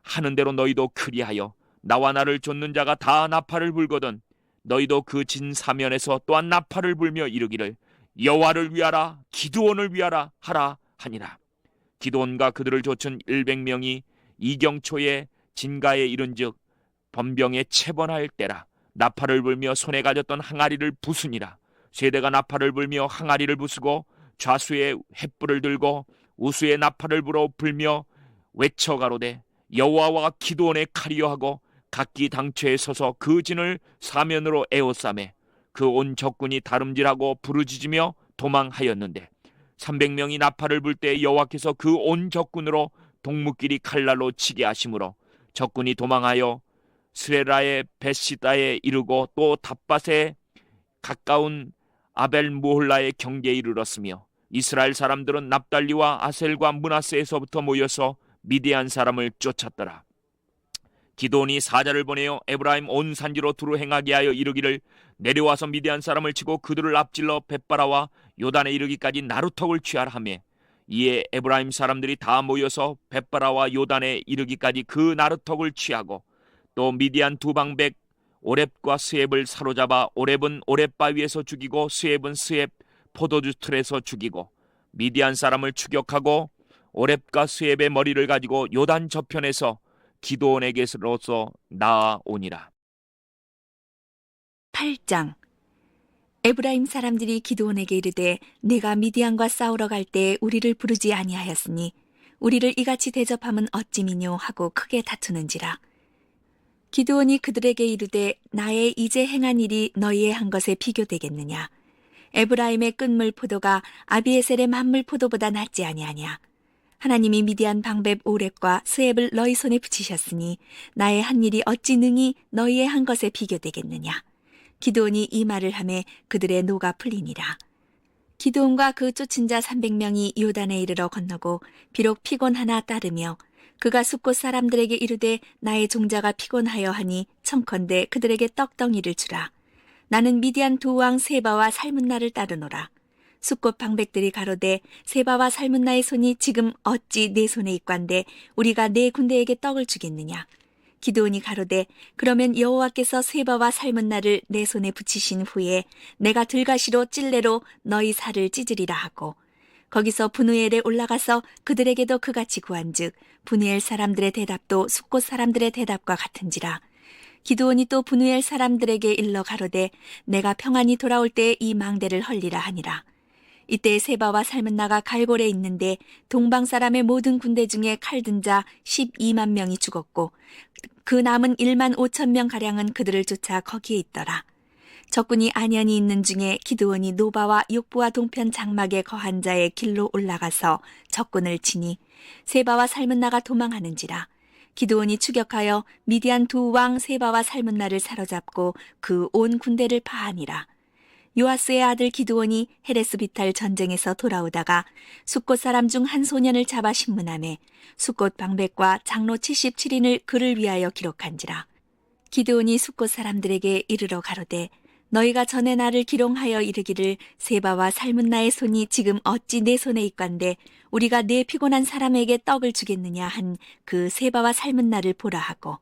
하는 대로 너희도 그리하여 나와 나를 좇는 자가 다 나팔을 불거든 너희도 그 진 사면에서 또한 나팔을 불며 이르기를 여호와를 위하라, 기드온을 위하라 하라 하니라. 기드온과 그들을 좇은 100명이 이경초에 진가에 이른즉 번병에 체번할 때라. 나팔을 불며 손에 가졌던 항아리를 부수니라. 세대가 나팔을 불며 항아리를 부수고 좌수에 횃불을 들고 우수에 나팔을 불며 외쳐 가로되 여호와와 기드온의 칼이여 하고 각기 당처에 서서 그 진을 사면으로 에워싸매 그 온 적군이 다름질하고 부르짖으며 도망하였는데 300명이 나팔을 불 때 여호와께서 그 온 적군으로 동무끼리 칼날로 치게 하심으로 적군이 도망하여 스레라의 베시다에 이르고 또 답밭에 가까운 아벨무홀라의 경계에 이르렀으며 이스라엘 사람들은 납달리와 아셀과 므낫세에서부터 모여서 미디안 사람을 쫓았더라. 기드온이 사자를 보내어 에브라임 온 산지로 두루 행하게 하여 이르기를 내려와서 미디안 사람을 치고 그들을 앞질러 벳바라와 요단에 이르기까지 나루턱을 취하라 하며 이에 에브라임 사람들이 다 모여서 벳바라와 요단에 이르기까지 그 나루턱을 취하고 또 미디안 두 방백 오렙과 스엡을 사로잡아 오렙은 오렙 바위에서 죽이고 스엡은 스엡 포도주 틀에서 죽이고 미디안 사람을 추격하고 오렙과 스엡의 머리를 가지고 요단 저편에서 기드온에게로서 나아오니라. 8장. 에브라임 사람들이 기드온에게 이르되 내가 미디안과 싸우러 갈 때 우리를 부르지 아니하였으니 우리를 이같이 대접함은 어찌미뇨 하고 크게 다투는지라. 기드온이 그들에게 이르되 나의 이제 행한 일이 너희의 한 것에 비교되겠느냐. 에브라임의 끈물 포도가 아비에셀의 만물 포도보다 낫지 아니하냐. 하나님이 미디안 방백 오렙과 스엡을 너희 손에 붙이셨으니 나의 한 일이 어찌 능히 너희의 한 것에 비교되겠느냐. 기드온이 이 말을 하매 그들의 노가 풀리니라. 기드온과 그 쫓은 자 300명이 요단에 이르러 건너고 비록 피곤하나 따르며 그가 숫곳 사람들에게 이르되 나의 종자가 피곤하여 하니 청컨대 그들에게 떡덩이를 주라. 나는 미디안 두 왕 세바와 살문나를 따르노라. 숫곳 방백들이 가로되 세바와 살문나의 손이 지금 어찌 내 손에 있관데 우리가 내 군대에게 떡을 주겠느냐. 기드온이 가로되 그러면 여호와께서 세바와 살문나를 내 손에 붙이신 후에 내가 들가시로 찔레로 너희 살을 찢으리라 하고 거기서 브누엘에 올라가서 그들에게도 그같이 구한즉 브누엘 사람들의 대답도 숫곳 사람들의 대답과 같은지라. 기드온이 또 브누엘 사람들에게 일러 가로되 내가 평안히 돌아올 때 이 망대를 헐리라 하니라. 이때 세바와 살문나가 갈골에 있는데 동방 사람의 모든 군대 중에 칼든 자 12만 명이 죽었고 그 남은 1만 5천 명 가량은 그들을 쫓아 거기에 있더라. 적군이 안연히 있는 중에 기드온이 노바와 욕부와 동편 장막에 거한 자의 길로 올라가서 적군을 치니 세바와 살문나가 도망하는지라. 기드온이 추격하여 미디안 두 왕 세바와 살문나를 사로잡고 그 온 군대를 파하니라. 요아스의 아들 기드온이 헤레스 비탈 전쟁에서 돌아오다가 숫곳 사람 중 한 소년을 잡아 신문하매 숫곳 방백과 장로 77인을 그를 위하여 기록한지라. 기드온이 숫곳 사람들에게 이르러 가로되 너희가 전에 나를 기롱하여 이르기를 세바와 살문나의 손이 지금 어찌 내 손에 있관데 우리가 내 피곤한 사람에게 떡을 주겠느냐 한 그 세바와 살문나를 보라 하고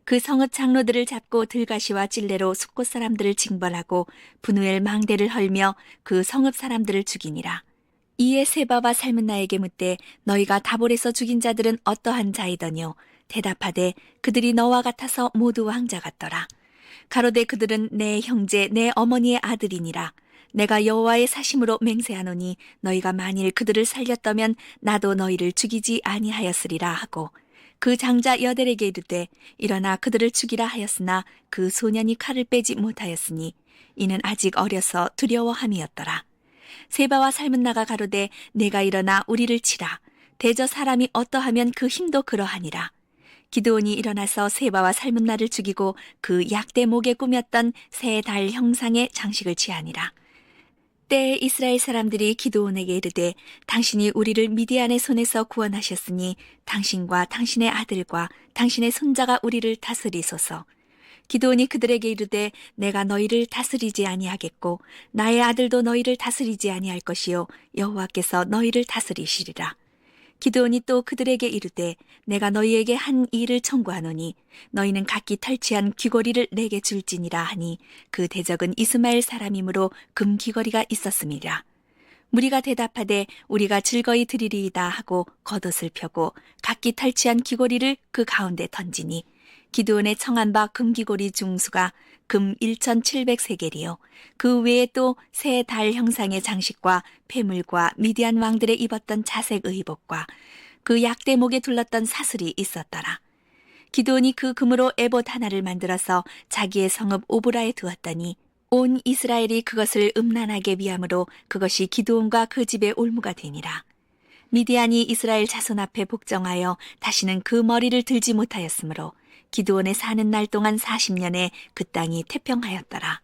그 성읍 장로들을 잡고 들가시와 찔레로 숫곳 사람들을 징벌하고 브누엘 망대를 헐며 그 성읍 사람들을 죽이니라. 이에 세바와 살문나에게 묻되 너희가 다볼에서 죽인 자들은 어떠한 자이더뇨? 대답하되 그들이 너와 같아서 모두 왕자 같더라. 가로되 그들은 내 형제 내 어머니의 아들이니라. 내가 여호와의 사심으로 맹세하노니 너희가 만일 그들을 살렸다면 나도 너희를 죽이지 아니하였으리라 하고 그 장자 여델에게 이르되 일어나 그들을 죽이라 하였으나 그 소년이 칼을 빼지 못하였으니 이는 아직 어려서 두려워함이었더라. 세바와 살문나가 가로되 내가 일어나 우리를 치라. 대저 사람이 어떠하면 그 힘도 그러하니라. 기드온이 일어나서 세바와 살문나를 죽이고 그 약대 목에 꾸몄던 새 달 형상의 장식을 취하니라. 때에 이스라엘 사람들이 기드온에게 이르되 당신이 우리를 미디안의 손에서 구원하셨으니 당신과 당신의 아들과 당신의 손자가 우리를 다스리소서. 기드온이 그들에게 이르되 내가 너희를 다스리지 아니하겠고 나의 아들도 너희를 다스리지 아니할 것이요 여호와께서 너희를 다스리시리라. 기드온이 또 그들에게 이르되 내가 너희에게 한 일을 청구하노니 너희는 각기 탈취한 귀고리를 내게 줄지니라 하니 그 대적은 이스마엘 사람이므로 금 귀고리가 있었음이라. 무리가 대답하되 우리가 즐거이 드리리이다 하고 겉옷을 펴고 각기 탈취한 귀고리를 그 가운데 던지니 기드온의 청한 바 금귀고리 중수가 금 1,700세겔이요. 그 외에 또 새 달 형상의 장식과 폐물과 미디안 왕들의 입었던 자색 의복과 그 약대목에 둘렀던 사슬이 있었더라. 기드온이 그 금으로 에봇 하나를 만들어서 자기의 성읍 오브라에 두었더니 온 이스라엘이 그것을 음란하게 비함으로 그것이 기드온과 그 집의 올무가 되니라. 미디안이 이스라엘 자손 앞에 복종하여 다시는 그 머리를 들지 못하였으므로 기드온의 사는 날 동안 40년에 그 땅이 태평하였더라.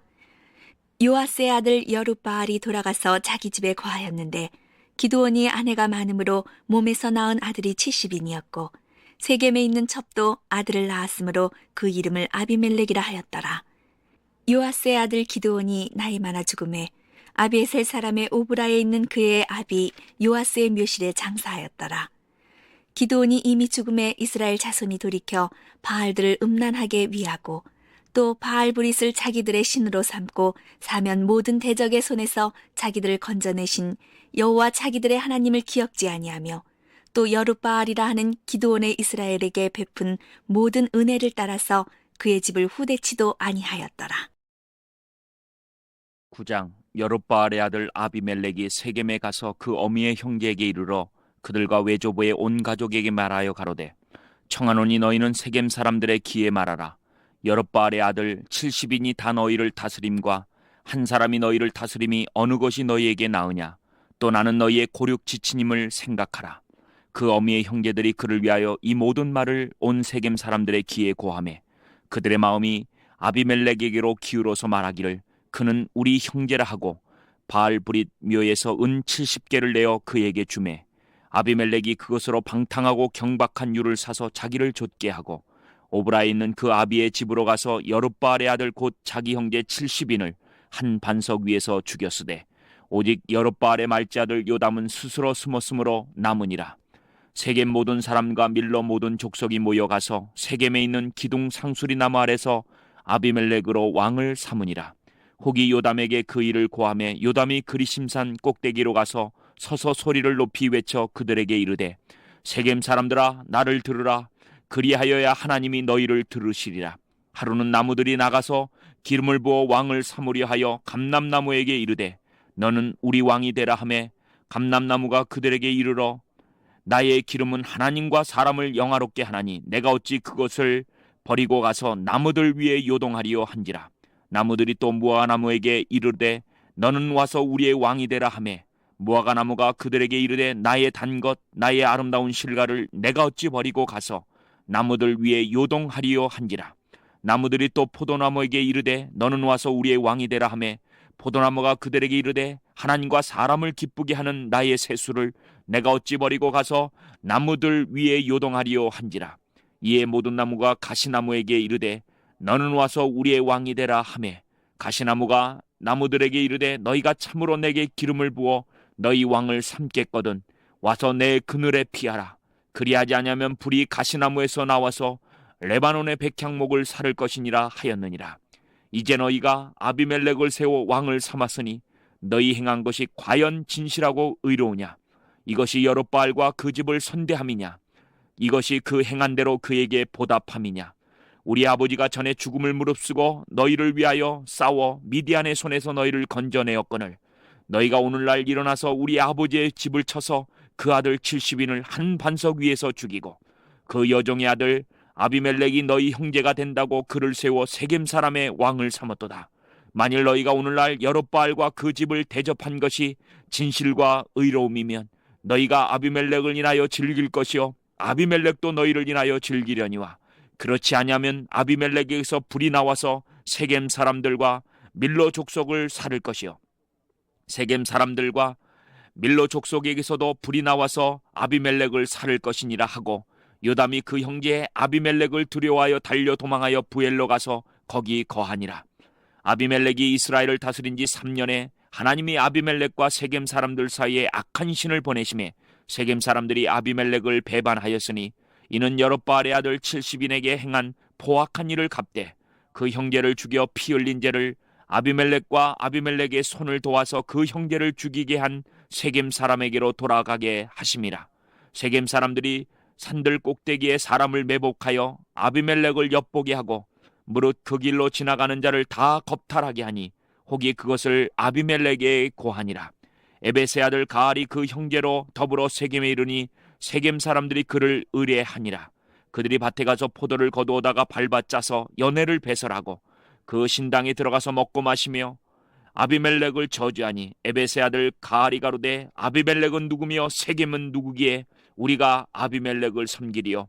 요아스의 아들 여룻바알이 돌아가서 자기 집에 거하였는데 기드온이 아내가 많으므로 몸에서 낳은 아들이 70인이었고 세겜에 있는 첩도 아들을 낳았으므로 그 이름을 아비멜렉이라 하였더라. 요아스의 아들 기드온이 나이 많아 죽음에 아비에셀 사람의 오브라에 있는 그의 아비 요아스의 묘실에 장사하였더라. 기드온이 이미 죽음에 이스라엘 자손이 돌이켜 바알들을 음란하게 위하고 또 바알브릿을 자기들의 신으로 삼고 사면 모든 대적의 손에서 자기들을 건져내신 여호와 자기들의 하나님을 기억지 아니하며 또 여룻바알이라 하는 기드온의 이스라엘에게 베푼 모든 은혜를 따라서 그의 집을 후대치도 아니하였더라. 9장. 여룻바알의 아들 아비멜렉이 세겜에 가서 그 어미의 형제에게 이르러 그들과 외조부의 온 가족에게 말하여 가로되 청하노니 너희는 세겜 사람들의 귀에 말하라. 여룻바알의 아들 70인이 다 너희를 다스림과 한 사람이 너희를 다스림이 어느 것이 너희에게 나으냐. 또 나는 너희의 고륙 지친임을 생각하라. 그 어미의 형제들이 그를 위하여 이 모든 말을 온 세겜 사람들의 귀에 고하매 그들의 마음이 아비멜렉에게로 기울어서 말하기를 그는 우리 형제라 하고 바알브릿 묘에서 은 70개를 내어 그에게 주매 아비멜렉이 그것으로 방탕하고 경박한 유를 사서 자기를 좇게 하고 오브라에 있는 그 아비의 집으로 가서 여룻바알의 아들 곧 자기 형제 70인을 한 반석 위에서 죽였으되 오직 여룻바알의 말째 아들 요담은 스스로 숨었으므로 남으니라. 세겜 모든 사람과 밀러 모든 족속이 모여가서 세겜에 있는 기둥 상수리 나무 아래서 아비멜렉으로 왕을 삼으니라. 혹이 요담에게 그 일을 고하매 요담이 그리심산 꼭대기로 가서 서서 소리를 높이 외쳐 그들에게 이르되 세겜 사람들아 나를 들으라. 그리하여야 하나님이 너희를 들으시리라. 하루는 나무들이 나가서 기름을 부어 왕을 삼으려 하여 감람나무에게 이르되 너는 우리 왕이 되라 하매 감람나무가 그들에게 이르러 나의 기름은 하나님과 사람을 영화롭게 하나니 내가 어찌 그것을 버리고 가서 나무들 위에 요동하리요 한지라. 나무들이 또 무화과나무에게 이르되 너는 와서 우리의 왕이 되라 하매 무화과나무가 그들에게 이르되 나의 단 것 나의 아름다운 실과를 내가 어찌 버리고 가서 나무들 위에 요동하리요 한지라. 나무들이 또 포도나무에게 이르되 너는 와서 우리의 왕이 되라 하매 포도나무가 그들에게 이르되 하나님과 사람을 기쁘게 하는 나의 세수를 내가 어찌 버리고 가서 나무들 위에 요동하리요 한지라. 이에 모든 나무가 가시나무에게 이르되 너는 와서 우리의 왕이 되라 하매 가시나무가 나무들에게 이르되 너희가 참으로 내게 기름을 부어 너희 왕을 삼겠거든 와서 내 그늘에 피하라. 그리하지 아니하면 불이 가시나무에서 나와서 레바논의 백향목을 사를 것이니라 하였느니라. 이제 너희가 아비멜렉을 세워 왕을 삼았으니 너희 행한 것이 과연 진실하고 의로우냐? 이것이 여롯바알과 그 집을 선대함이냐? 이것이 그 행한 대로 그에게 보답함이냐? 우리 아버지가 전에 죽음을 무릅쓰고 너희를 위하여 싸워 미디안의 손에서 너희를 건져내었거늘 너희가 오늘날 일어나서 우리 아버지의 집을 쳐서 그 아들 70인을 한 반석 위에서 죽이고 그 여종의 아들 아비멜렉이 너희 형제가 된다고 그를 세워 세겜 사람의 왕을 삼았도다. 만일 너희가 오늘날 여롯바알과 그 집을 대접한 것이 진실과 의로움이면 너희가 아비멜렉을 인하여 즐길 것이요 아비멜렉도 너희를 인하여 즐기려니와 그렇지 아니하면 아비멜렉에게서 불이 나와서 세겜 사람들과 밀로 족속을 살을 것이요 세겜 사람들과 밀로 족속에게서도 불이 나와서 아비멜렉을 살을 것이니라 하고 요담이 그 형제 아비멜렉을 두려워하여 달려 도망하여 부엘로 가서 거기 거하니라. 아비멜렉이 이스라엘을 다스린 지 3년에 하나님이 아비멜렉과 세겜 사람들 사이에 악한 신을 보내심에 세겜 사람들이 아비멜렉을 배반하였으니 이는 여롯바알의 아들 70인에게 행한 포악한 일을 갚되 그 형제를 죽여 피 흘린 죄를 아비멜렉과 아비멜렉의 손을 도와서 그 형제를 죽이게 한 세겜 사람에게로 돌아가게 하심이라. 세겜 사람들이 산들 꼭대기에 사람을 매복하여 아비멜렉을 엿보게 하고 무릇 그 길로 지나가는 자를 다 겁탈하게 하니 혹이 그것을 아비멜렉에 고하니라. 에벳의 아들 가알이 그 형제로 더불어 세겜에 이르니 세겜 사람들이 그를 의뢰하니라. 그들이 밭에 가서 포도를 거두어다가 밟아 짜서 연회를 배설하고 그 신당에 들어가서 먹고 마시며 아비멜렉을 저주하니 에벳의 아들 가알이 가로되 아비멜렉은 누구며 세겜은 누구기에 우리가 아비멜렉을 섬기리요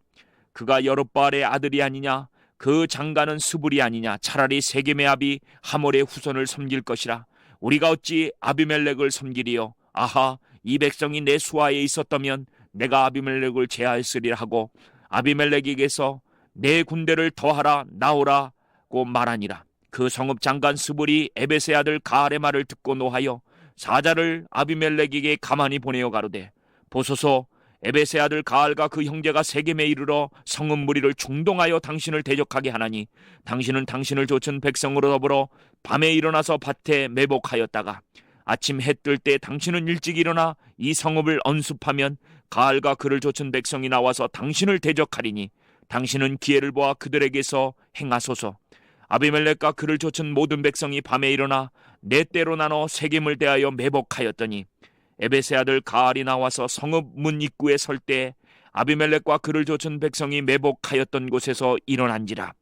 그가 여롯바알의 아들이 아니냐 그 장가는 스불이 아니냐 차라리 세겜의 아비 하몰의 후손을 섬길 것이라 우리가 어찌 아비멜렉을 섬기리요 아하 이 백성이 내 수하에 있었다면 내가 아비멜렉을 제하였으리라 하고 아비멜렉에게서 내 군대를 더하라 나오라고 말하니라. 그 성읍 장관 스불이 에벳의 아들 가알의 말을 듣고 노하여 사자를 아비멜렉에게 가만히 보내어 가로되 보소서 에벳의 아들 가알과 그 형제가 세겜에 이르러 성읍 무리를 충동하여 당신을 대적하게 하나니 당신은 당신을 좇은 백성으로 더불어 밤에 일어나서 밭에 매복하였다가 아침 해 뜰 때 당신은 일찍 일어나 이 성읍을 언습하면 가알과 그를 좇은 백성이 나와서 당신을 대적하리니 당신은 기회를 보아 그들에게서 행하소서. 아비멜렉과 그를 좇은 모든 백성이 밤에 일어나 네 때로 나눠 세겜을 대하여 매복하였더니 에벳의 아들 가알이 나와서 성읍 문 입구에 설 때 아비멜렉과 그를 좇은 백성이 매복하였던 곳에서 일어난지라.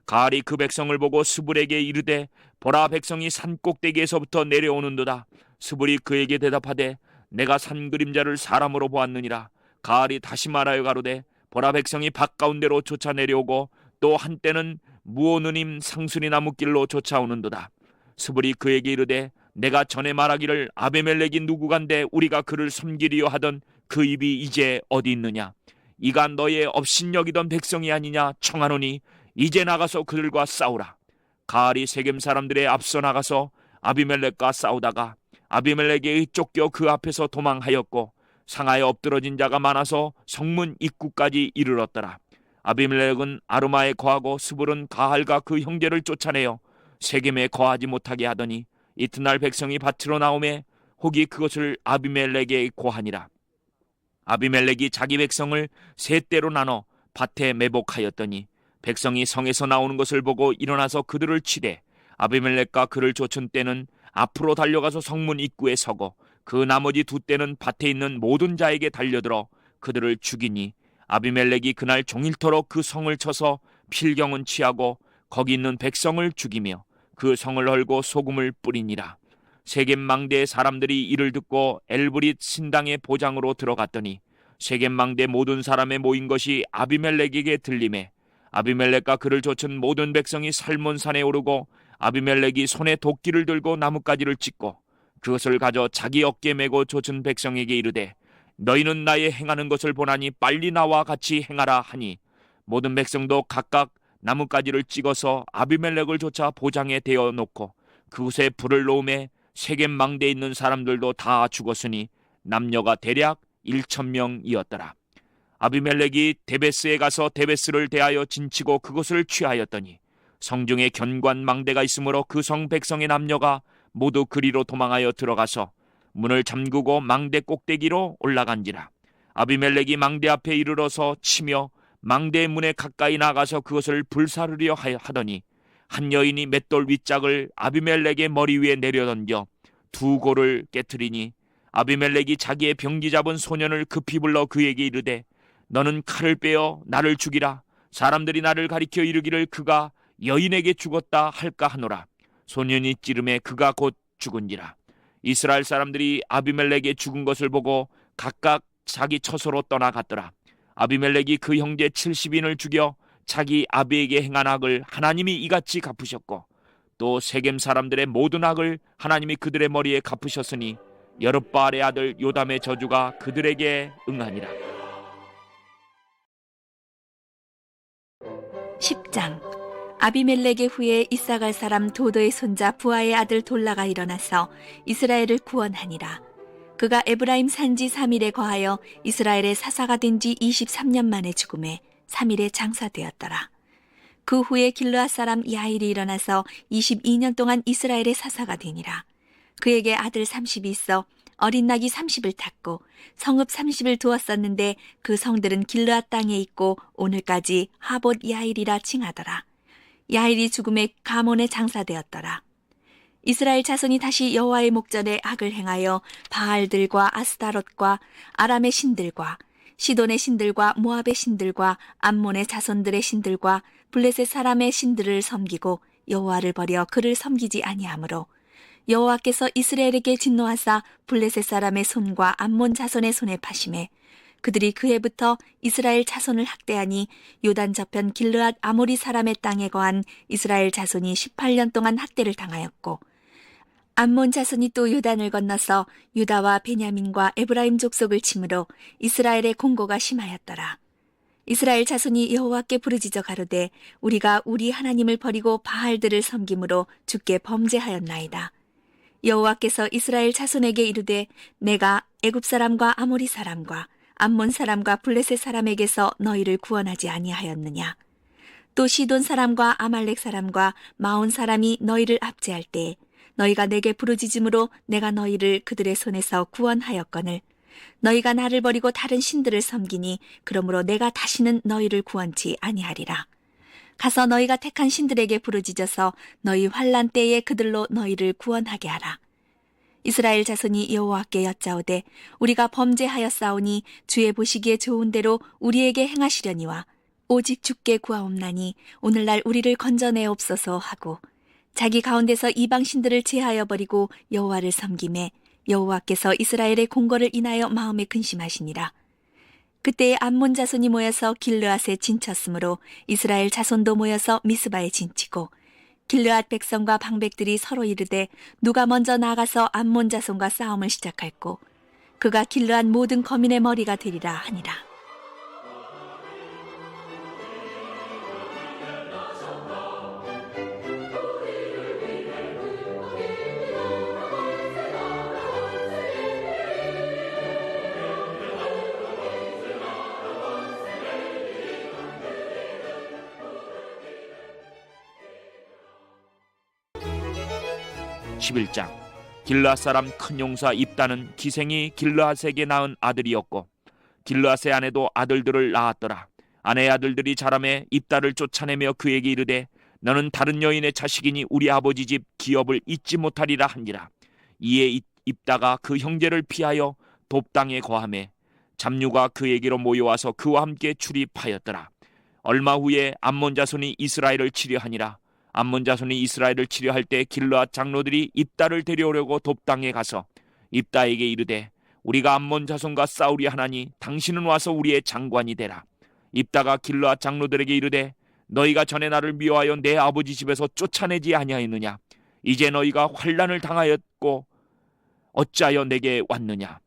가알이 그 백성을 보고 스불에게 이르되 보라 백성이 산 꼭대기에서부터 내려오는도다. 스불이 그에게 대답하되 내가 산 그림자를 사람으로 보았느니라. 가알이 다시 말하여 가로되 보라 백성이 밭 가운데로 쫓아 내려오고 또 한때는 무오느님 상수리 나무길로 쫓아오는도다. 스불이 그에게 이르되 내가 전에 말하기를 아비멜렉이 누구간데 우리가 그를 섬기리요 하던 그 입이 이제 어디 있느냐. 이가 너의 업신여기던 백성이 아니냐 청하노니 이제 나가서 그들과 싸우라. 가알이 세겜 사람들의 앞서 나가서 아비멜렉과 싸우다가 아비멜렉에게 쫓겨 그 앞에서 도망하였고 상하에 엎드러진 자가 많아서 성문 입구까지 이르렀더라. 아비멜렉은 아르마에 거하고 스불은 가알과 그 형제를 쫓아내어 세겜에 거하지 못하게 하더니 이튿날 백성이 밭으로 나오매 혹이 그것을 아비멜렉에 고하니라. 아비멜렉이 자기 백성을 세 때로 나눠 밭에 매복하였더니 백성이 성에서 나오는 것을 보고 일어나서 그들을 치되 아비멜렉과 그를 쫓은 때는 앞으로 달려가서 성문 입구에 서고 그 나머지 두 때는 밭에 있는 모든 자에게 달려들어 그들을 죽이니 아비멜렉이 그날 종일토록 그 성을 쳐서 필경은 취하고 거기 있는 백성을 죽이며 그 성을 헐고 소금을 뿌리니라. 세겜 망대의 사람들이 이를 듣고 엘브릿 신당의 보장으로 들어갔더니 세겜 망대 모든 사람의 모인 것이 아비멜렉에게 들림에 아비멜렉과 그를 쫓은 모든 백성이 살몬산에 오르고 아비멜렉이 손에 도끼를 들고 나뭇가지를 찢고 그것을 가져 자기 어깨에 메고 쫓은 백성에게 이르되 너희는 나의 행하는 것을 보나니 빨리 나와 같이 행하라 하니 모든 백성도 각각 나뭇가지를 찍어서 아비멜렉을 쫓아 보장에 대어 놓고 그곳에 불을 놓음에 세겜 망대에 있는 사람들도 다 죽었으니 남녀가 대략 1,000명이었더라. 아비멜렉이 데베스에 가서 데베스를 대하여 진치고 그것을 취하였더니 성중에 견관 망대가 있으므로 그 성 백성의 남녀가 모두 그리로 도망하여 들어가서 문을 잠그고 망대 꼭대기로 올라간지라. 아비멜렉이 망대 앞에 이르러서 치며 망대의 문에 가까이 나가서 그것을 불사르려 하더니 한 여인이 맷돌 윗짝을 아비멜렉의 머리 위에 내려던져 두 골을 깨트리니 아비멜렉이 자기의 병기 잡은 소년을 급히 불러 그에게 이르되 너는 칼을 빼어 나를 죽이라. 사람들이 나를 가리켜 이르기를 그가 여인에게 죽었다 할까 하노라. 소년이 찌름에 그가 곧 죽은지라. 이스라엘 사람들이 아비멜렉의 죽은 것을 보고 각각 자기 처소로 떠나갔더라. 아비멜렉이 그 형제 70인을 죽여 자기 아비에게 행한 악을 하나님이 이같이 갚으셨고 또 세겜 사람들의 모든 악을 하나님이 그들의 머리에 갚으셨으니 여룹바알의 아들 요담의 저주가 그들에게 응하니라. 10장. 아비멜렉의 후에 이사갈 사람 도도의 손자 부하의 아들 돌라가 일어나서 이스라엘을 구원하니라. 그가 에브라임 산지 3일에 거하여 이스라엘의 사사가 된 지 23년 만에 죽음에 3일에 장사되었더라. 그 후에 길르앗 사람 야일이 일어나서 22년 동안 이스라엘의 사사가 되니라. 그에게 아들 30이 있어 어린 낙이 30을 탔고 성읍 30을 두었었는데 그 성들은 길르앗 땅에 있고 오늘까지 하봇 야일이라 칭하더라. 야일이 죽음에 가몬에 장사되었더라. 이스라엘 자손이 다시 여호와의 목전에 악을 행하여 바알들과 아스타롯과 아람의 신들과 시돈의 신들과 모압의 신들과 암몬의 자손들의 신들과 블레셋 사람의 신들을 섬기고 여호와를 버려 그를 섬기지 아니하므로 여호와께서 이스라엘에게 진노하사 블레셋 사람의 손과 암몬 자손의 손에 파심해 그들이 그 해부터 이스라엘 자손을 학대하니 요단 저편 길르앗 아모리 사람의 땅에 거한 이스라엘 자손이 18년 동안 학대를 당하였고 암몬 자손이 또 요단을 건너서 유다와 베냐민과 에브라임 족속을 치므로 이스라엘의 공고가 심하였더라. 이스라엘 자손이 여호와께 부르짖어 가로되 우리가 우리 하나님을 버리고 바알들을 섬김으로 주께 범죄하였나이다. 여호와께서 이스라엘 자손에게 이르되 내가 애굽 사람과 아모리 사람과 암몬 사람과 블레셋 사람에게서 너희를 구원하지 아니하였느냐. 또 시돈 사람과 아말렉 사람과 마온 사람이 너희를 압제할 때에 너희가 내게 부르짖음으로 내가 너희를 그들의 손에서 구원하였거늘 너희가 나를 버리고 다른 신들을 섬기니 그러므로 내가 다시는 너희를 구원치 아니하리라. 가서 너희가 택한 신들에게 부르짖어서 너희 환난 때에 그들로 너희를 구원하게 하라. 이스라엘 자손이 여호와께 여짜오되 우리가 범죄하였사오니 주의 보시기에 좋은 대로 우리에게 행하시려니와 오직 주께 구하옵나니 오늘날 우리를 건져내옵소서 하고 자기 가운데서 이방 신들을 제하여 버리고 여호와를 섬김에 여호와께서 이스라엘의 공고를 인하여 마음에 근심하시니라. 그때에 암몬 자손이 모여서 길르앗에 진쳤으므로 이스라엘 자손도 모여서 미스바에 진치고 길르앗 백성과 방백들이 서로 이르되 누가 먼저 나가서 암몬 자손과 싸움을 시작할꼬 그가 길르앗 모든 거민의 머리가 되리라 하니라. (11장) 길르앗 사람 큰 용사 입다는 기생이 길르앗에게 낳은 아들이었고 길르앗의 아내도 아들들을 낳았더라. 아내의 아들들이 자라매 입다를 쫓아내며 그에게 이르되 너는 다른 여인의 자식이니 우리 아버지 집 기업을 잊지 못하리라 한지라. 이에 입다가 그 형제를 피하여 돕당에 거하매 잡류가 그에게로 모여와서 그와 함께 출입하였더라. 얼마 후에 암몬 자손이 이스라엘을 치려하니라. 암몬 자손이 이스라엘을 치려할 때 길르앗 장로들이 입다를 데려오려고 돕당에 가서 입다에게 이르되 우리가 암몬 자손과 싸우려 하나니 당신은 와서 우리의 장관이 되라. 입다가 길르앗 장로들에게 이르되 너희가 전에 나를 미워하여 내 아버지 집에서 쫓아내지 아니하였느냐. 이제 너희가 환난을 당하였고 어찌하여 내게 왔느냐.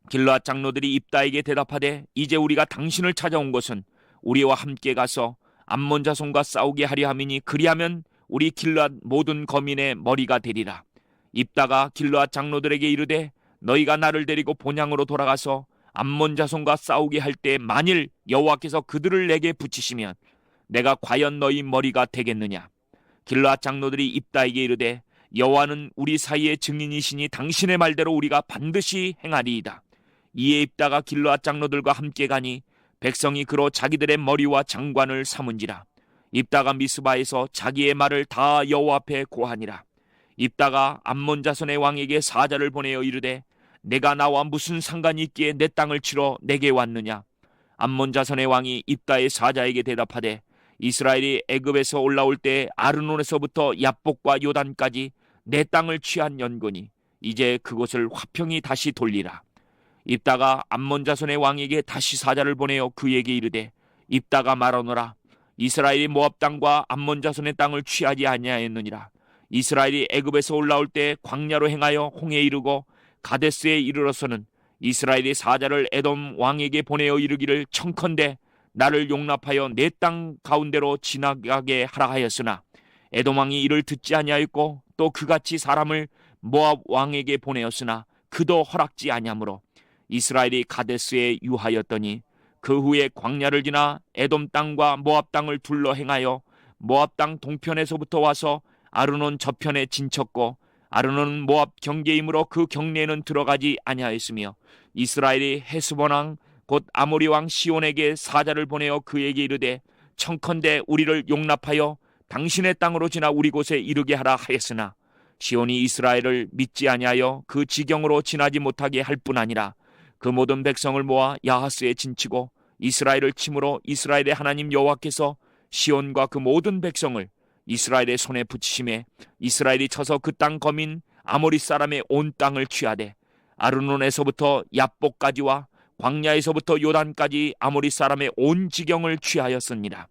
길르앗 장로들이 입다에게 대답하되 이제 우리가 당신을 찾아온 것은 우리와 함께 가서 암몬 자손과 싸우게 하려 함이니 그리하면 우리 길르앗 모든 거민의 머리가 되리라. 입다가 길르앗 장로들에게 이르되 너희가 나를 데리고 본향으로 돌아가서 암몬 자손과 싸우게 할 때 만일 여호와께서 그들을 내게 붙이시면 내가 과연 너희 머리가 되겠느냐. 길르앗 장로들이 입다에게 이르되 여호와는 우리 사이의 증인이시니 당신의 말대로 우리가 반드시 행하리이다. 이에 입다가 길르앗 장로들과 함께 가니 백성이 그로 자기들의 머리와 장관을 삼은지라. 입다가 미스바에서 자기의 말을 다 여호와 앞에 고하니라. 입다가 암몬 자손의 왕에게 사자를 보내어 이르되 내가 나와 무슨 상관이 있기에 내 땅을 치러 내게 왔느냐. 암몬 자손의 왕이 입다의 사자에게 대답하되 이스라엘이 애굽에서 올라올 때 아르논에서부터 야복과 요단까지 내 땅을 취한 연고니 이제 그곳을 화평히 다시 돌리라. 입다가 암몬 자손의 왕에게 다시 사자를 보내어 그에게 이르되 입다가 말하노라. 이스라엘이 모압 땅과 암몬 자손의 땅을 취하지 아니하였느니라. 이스라엘이 애굽에서 올라올 때 광야로 행하여 홍해에 이르고 가데스에 이르러서는 이스라엘이 사자를 에돔 왕에게 보내어 이르기를 청컨대 나를 용납하여 내 땅 가운데로 지나가게 하라 하였으나 에돔 왕이 이를 듣지 아니하였고 또 그같이 사람을 모압 왕에게 보내었으나 그도 허락지 아니하므로 이스라엘이 가데스에 유하였더니 그 후에 광야를 지나 에돔 땅과 모압 땅을 둘러 행하여 모압 땅 동편에서부터 와서 아르논 저편에 진쳤고 아르논은 모압 경계이므로 그 경내에는 들어가지 아니하였으며 이스라엘이 헤스본 왕 곧 아모리 왕 시온에게 사자를 보내어 그에게 이르되 청컨대 우리를 용납하여 당신의 땅으로 지나 우리 곳에 이르게 하라 하였으나 시온이 이스라엘을 믿지 아니하여 그 지경으로 지나지 못하게 할 뿐 아니라 그 모든 백성을 모아 야하스에 진치고 이스라엘을 침으로 이스라엘의 하나님 여호와께서 시온과 그 모든 백성을 이스라엘의 손에 붙이심에 이스라엘이 쳐서 그 땅 거민 아모리 사람의 온 땅을 취하되 아르논에서부터 야복까지와 광야에서부터 요단까지 아모리 사람의 온 지경을 취하였습니다.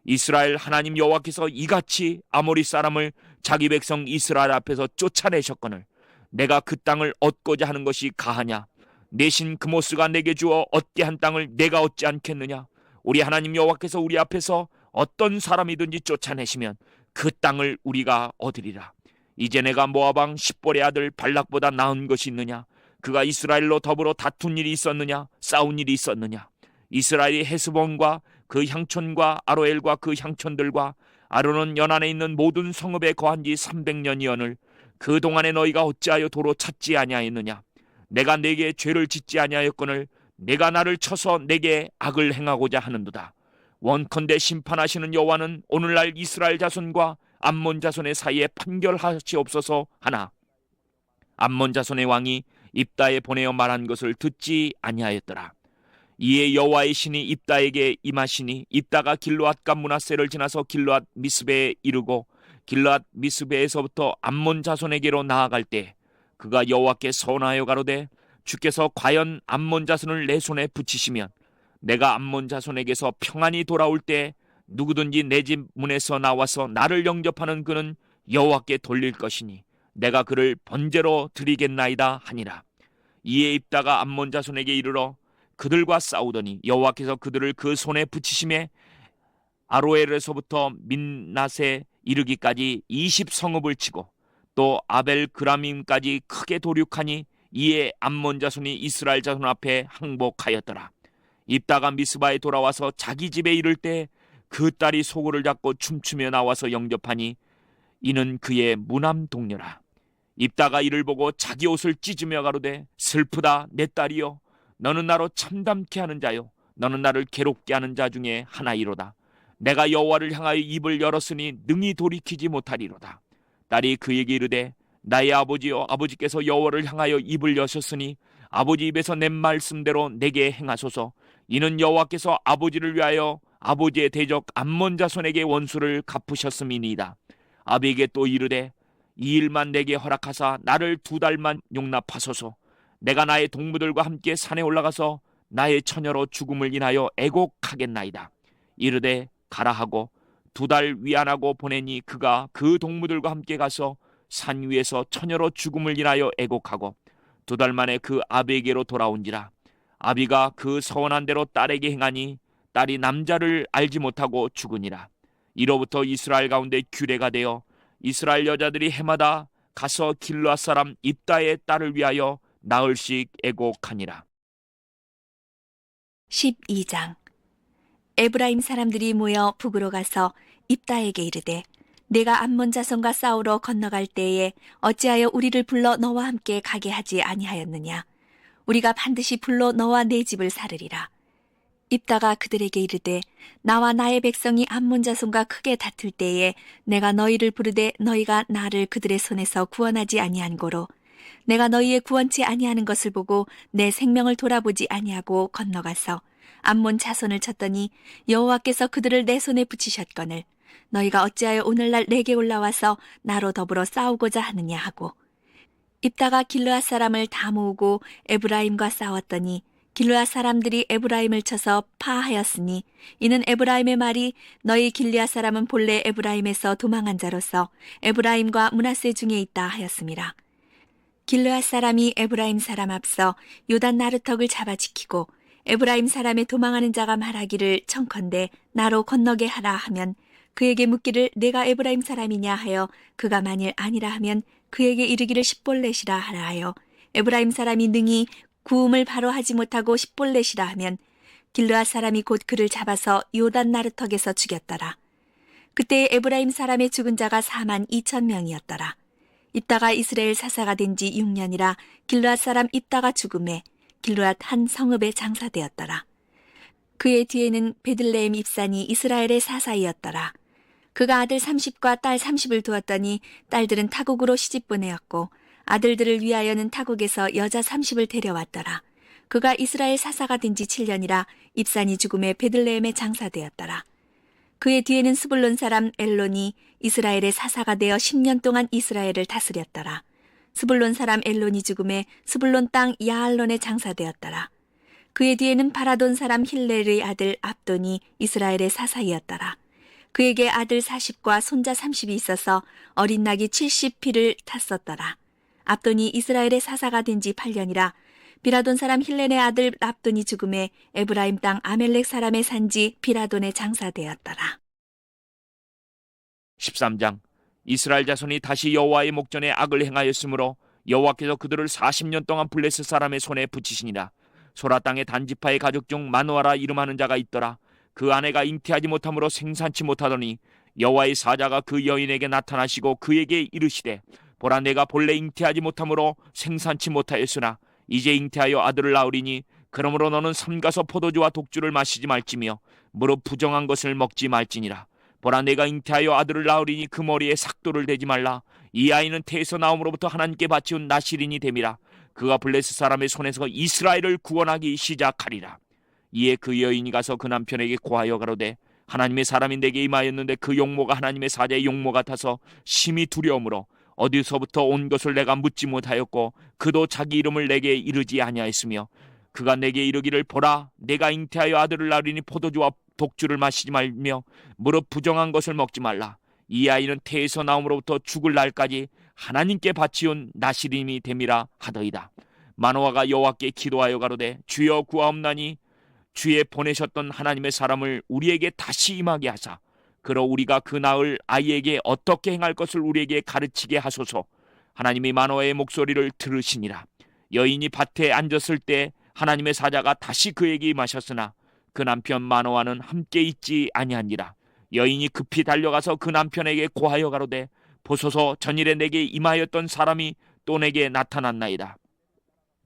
이스라엘 하나님 여호와께서 이같이 아모리 사람을 자기 백성 이스라엘 앞에서 쫓아내셨거늘 내가 그 땅을 얻고자 하는 것이 가하냐. 내 신 그모스가 내게 주어 얻게 한 땅을 내가 얻지 않겠느냐. 우리 하나님 여호와께서 우리 앞에서 어떤 사람이든지 쫓아내시면 그 땅을 우리가 얻으리라. 이제 내가 모압 왕 십볼의 아들 발락보다 나은 것이 있느냐. 그가 이스라엘로 더불어 다툰 일이 있었느냐. 싸운 일이 있었느냐. 이스라엘이 헤스본과 그 향촌과 아로엘과 그 향촌들과 아르논 연안에 있는 모든 성읍에 거한 지 300년이언을 그 동안에 너희가 어찌하여 도로 찾지 아니하였느냐. 내가 네게 죄를 짓지 아니하였거늘 내가 나를 쳐서 내게 악을 행하고자 하는도다. 원컨대 심판하시는 여호와는 오늘날 이스라엘 자손과 암몬 자손의 사이에 판결하시옵소서 하나 암몬 자손의 왕이 입다에 보내어 말한 것을 듣지 아니하였더라. 이에 여호와의 신이 입다에게 임하시니 입다가 길르앗과 므낫세를 지나서 길르앗 미스베에 이르고 길르앗 미스베에서부터 암몬 자손에게로 나아갈 때 그가 여호와께 선하여 가로되 주께서 과연 암몬 자손을 내 손에 붙이시면 내가 암몬 자손에게서 평안히 돌아올 때 누구든지 내 집 문에서 나와서 나를 영접하는 그는 여호와께 돌릴 것이니 내가 그를 번제로 드리겠나이다 하니라. 이에 입다가 암몬 자손에게 이르러 그들과 싸우더니 여호와께서 그들을 그 손에 붙이심에 아로엘에서부터 민낫에 이르기까지 20성읍을 치고 또 아벨 그라밈까지 크게 도륙하니 이에 암몬 자손이 이스라엘 자손 앞에 항복하였더라. 입다가 미스바에 돌아와서 자기 집에 이를 때 그 딸이 소굴을 잡고 춤추며 나와서 영접하니 이는 그의 무남 동료라. 입다가 이를 보고 자기 옷을 찢으며 가로되 슬프다 내 딸이여 너는 나로 참담케 하는 자요 너는 나를 괴롭게 하는 자 중에 하나이로다. 내가 여호와를 향하여 입을 열었으니 능히 돌이키지 못하리로다. 딸이 그에게 이르되 나의 아버지여 아버지께서 여호와를 향하여 입을 여셨으니 아버지 입에서 낸 말씀대로 내게 행하소서. 이는 여호와께서 아버지를 위하여 아버지의 대적 암몬 자손에게 원수를 갚으셨음이니이다. 아비에게 또 이르되 이 일만 내게 허락하사 나를 2달만 용납하소서. 내가 나의 동무들과 함께 산에 올라가서 나의 처녀로 죽음을 인하여 애곡하겠나이다. 이르되 가라 하고 2달 위안하고 보내니 그가 그 동무들과 함께 가서 산 위에서 처녀로 죽음을 인하여 애곡하고 2달 만에 그 아비에게로 돌아온지라. 아비가 그 서원한 대로 딸에게 행하니 딸이 남자를 알지 못하고 죽으니라. 이로부터 이스라엘 가운데 규례가 되어 이스라엘 여자들이 해마다 가서 길르앗 사람 입다의 딸을 위하여 나흘씩 애곡하니라. 12장. 에브라임 사람들이 모여 북으로 가서 입다에게 이르되 내가 암몬 자손과 싸우러 건너갈 때에 어찌하여 우리를 불러 너와 함께 가게 하지 아니하였느냐? 우리가 반드시 불러 너와 내 집을 살으리라. 입다가 그들에게 이르되 나와 나의 백성이 암몬 자손과 크게 다툴 때에 내가 너희를 부르되 너희가 나를 그들의 손에서 구원하지 아니한 고로 내가 너희의 구원치 아니하는 것을 보고 내 생명을 돌아보지 아니하고 건너가서 암몬 자손을 쳤더니 여호와께서 그들을 내 손에 붙이셨거늘 너희가 어찌하여 오늘날 내게 올라와서 나로 더불어 싸우고자 하느냐 하고 입다가 길르앗 사람을 다 모으고 에브라임과 싸웠더니 길르앗 사람들이 에브라임을 쳐서 파하였으니 이는 에브라임의 말이 너희 길르앗 사람은 본래 에브라임에서 도망한 자로서 에브라임과 므낫세 중에 있다 하였음이라. 길르앗 사람이 에브라임 사람 앞서 요단 나루턱을 잡아 지키고 에브라임 사람의 도망하는 자가 말하기를 청컨대 나로 건너게 하라 하면 그에게 묻기를 내가 에브라임 사람이냐 하여 그가 만일 아니라 하면 그에게 이르기를 십볼렛이라 하라 하여 에브라임 사람이 능히 구음을 바로 하지 못하고 십볼렛이라 하면 길르앗 사람이 곧 그를 잡아서 요단 나루턱에서 죽였더라. 그때 에브라임 사람의 죽은 자가 42,000명이었더라. 입다가 이스라엘 사사가 된 지 6년이라 길르앗 사람 입다가 죽음에 길르앗 한 성읍에 장사되었더라. 그의 뒤에는 베들레헴 입산이 이스라엘의 사사이었더라. 그가 아들 30과 딸 30을 두었더니 딸들은 타국으로 시집 보내었고 아들들을 위하여는 타국에서 여자 30을 데려왔더라. 그가 이스라엘 사사가 된 지 7년이라 입산이 죽음에 베들레헴에 장사되었더라. 그의 뒤에는 스불론 사람 엘론이 이스라엘의 사사가 되어 10년 동안 이스라엘을 다스렸더라. 스불론 사람 엘론이 죽음에 스불론 땅 야알론에 장사되었더라. 그의 뒤에는 바라돈 사람 힐렐의 아들 압돈이 이스라엘의 사사이었더라. 그에게 아들 40과 손자 30이 있어서 어린 낙이 70피를 탔었더라. 압돈이 이스라엘의 사사가 된 지 8년이라 비라돈 사람 힐렐의 아들 압돈이 죽음에 에브라임 땅 아멜렉 사람의 산지 비라돈에 장사되었더라. 13장. 이스라엘 자손이 다시 여호와의 목전에 악을 행하였으므로 여호와께서 그들을 40년 동안 블레셋 사람의 손에 붙이시니라. 소라 땅의 단지파의 가족 중 마노아라 이름하는 자가 있더라. 그 아내가 잉태하지 못함으로 생산치 못하더니 여호와의 사자가 그 여인에게 나타나시고 그에게 이르시되 보라 내가 본래 잉태하지 못함으로 생산치 못하였으나 이제 잉태하여 아들을 낳으리니 그러므로 너는 삼가서 포도주와 독주를 마시지 말지며 무릇 부정한 것을 먹지 말지니라. 보라 내가 잉태하여 아들을 낳으리니 그 머리에 삭도를 대지 말라. 이 아이는 태에서 나옴으로부터 하나님께 바치운 나실인이 됨이라. 그가 블레셋 사람의 손에서 이스라엘을 구원하기 시작하리라. 이에 그 여인이 가서 그 남편에게 고하여 가로되 하나님의 사람이 내게 임하였는데 그 용모가 하나님의 사자의 용모 같아서 심히 두려움으로 어디서부터 온 것을 내가 묻지 못하였고 그도 자기 이름을 내게 이르지 아니하였으며 그가 내게 이르기를 보라 내가 잉태하여 아들을 낳으리니 포도주와 독주를 마시지 말며 무릇 부정한 것을 먹지 말라. 이 아이는 태에서 나옴으로부터 죽을 날까지 하나님께 바치온 나실인이 됨이라 하더이다. 마노아가 여호와께 기도하여 가로되 주여 구하옵나니 주의 보내셨던 하나님의 사람을 우리에게 다시 임하게 하사 그러 우리가 그 낳을 아이에게 어떻게 행할 것을 우리에게 가르치게 하소서. 하나님이 마노아의 목소리를 들으시니라. 여인이 밭에 앉았을 때 하나님의 사자가 다시 그에게 임하셨으나 그 남편 마노아는 함께 있지 아니하니라. 여인이 급히 달려가서 그 남편에게 고하여 가로되 보소서 전일에 내게 임하였던 사람이 또 내게 나타났나이다.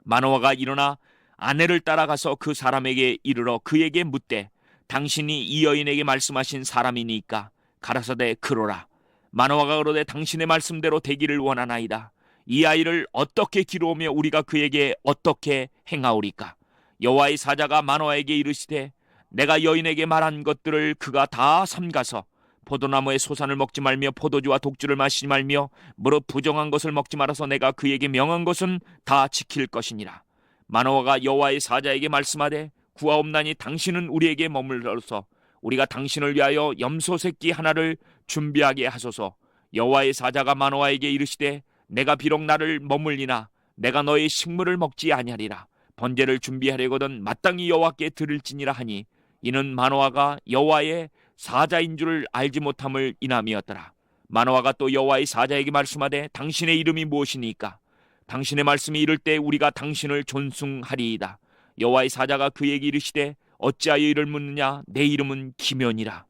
마노아가 일어나 아내를 따라가서 그 사람에게 이르러 그에게 묻되 당신이 이 여인에게 말씀하신 사람이니까 가라사대 그러라. 마노아가 그러되 당신의 말씀대로 되기를 원하나이다. 이 아이를 어떻게 기르오며 우리가 그에게 어떻게 행하오리까? 여호와의 사자가 마노아에게 이르시되 내가 여인에게 말한 것들을 그가 다 삼가서 포도나무의 소산을 먹지 말며 포도주와 독주를 마시지 말며 무릇 부정한 것을 먹지 말아서 내가 그에게 명한 것은 다 지킬 것이니라. 마노아가 여호와의 사자에게 말씀하되 구하옵나니 당신은 우리에게 머물러서 우리가 당신을 위하여 염소 새끼 하나를 준비하게 하소서. 여호와의 사자가 마노아에게 이르시되 내가 비록 나를 머물리나 내가 너의 식물을 먹지 아니하리라. 번제를 준비하려거든 마땅히 여호와께 드릴지니라 하니 이는 마노아가 여호와의 사자인 줄을 알지 못함을 인함이었더라. 마노아가 또 여호와의 사자에게 말씀하되 당신의 이름이 무엇이니까? 당신의 말씀이 이를 때 우리가 당신을 존숭하리이다. 여호와의 사자가 그에게 이르시되 어찌하여 이를 묻느냐? 내 이름은 기면이라.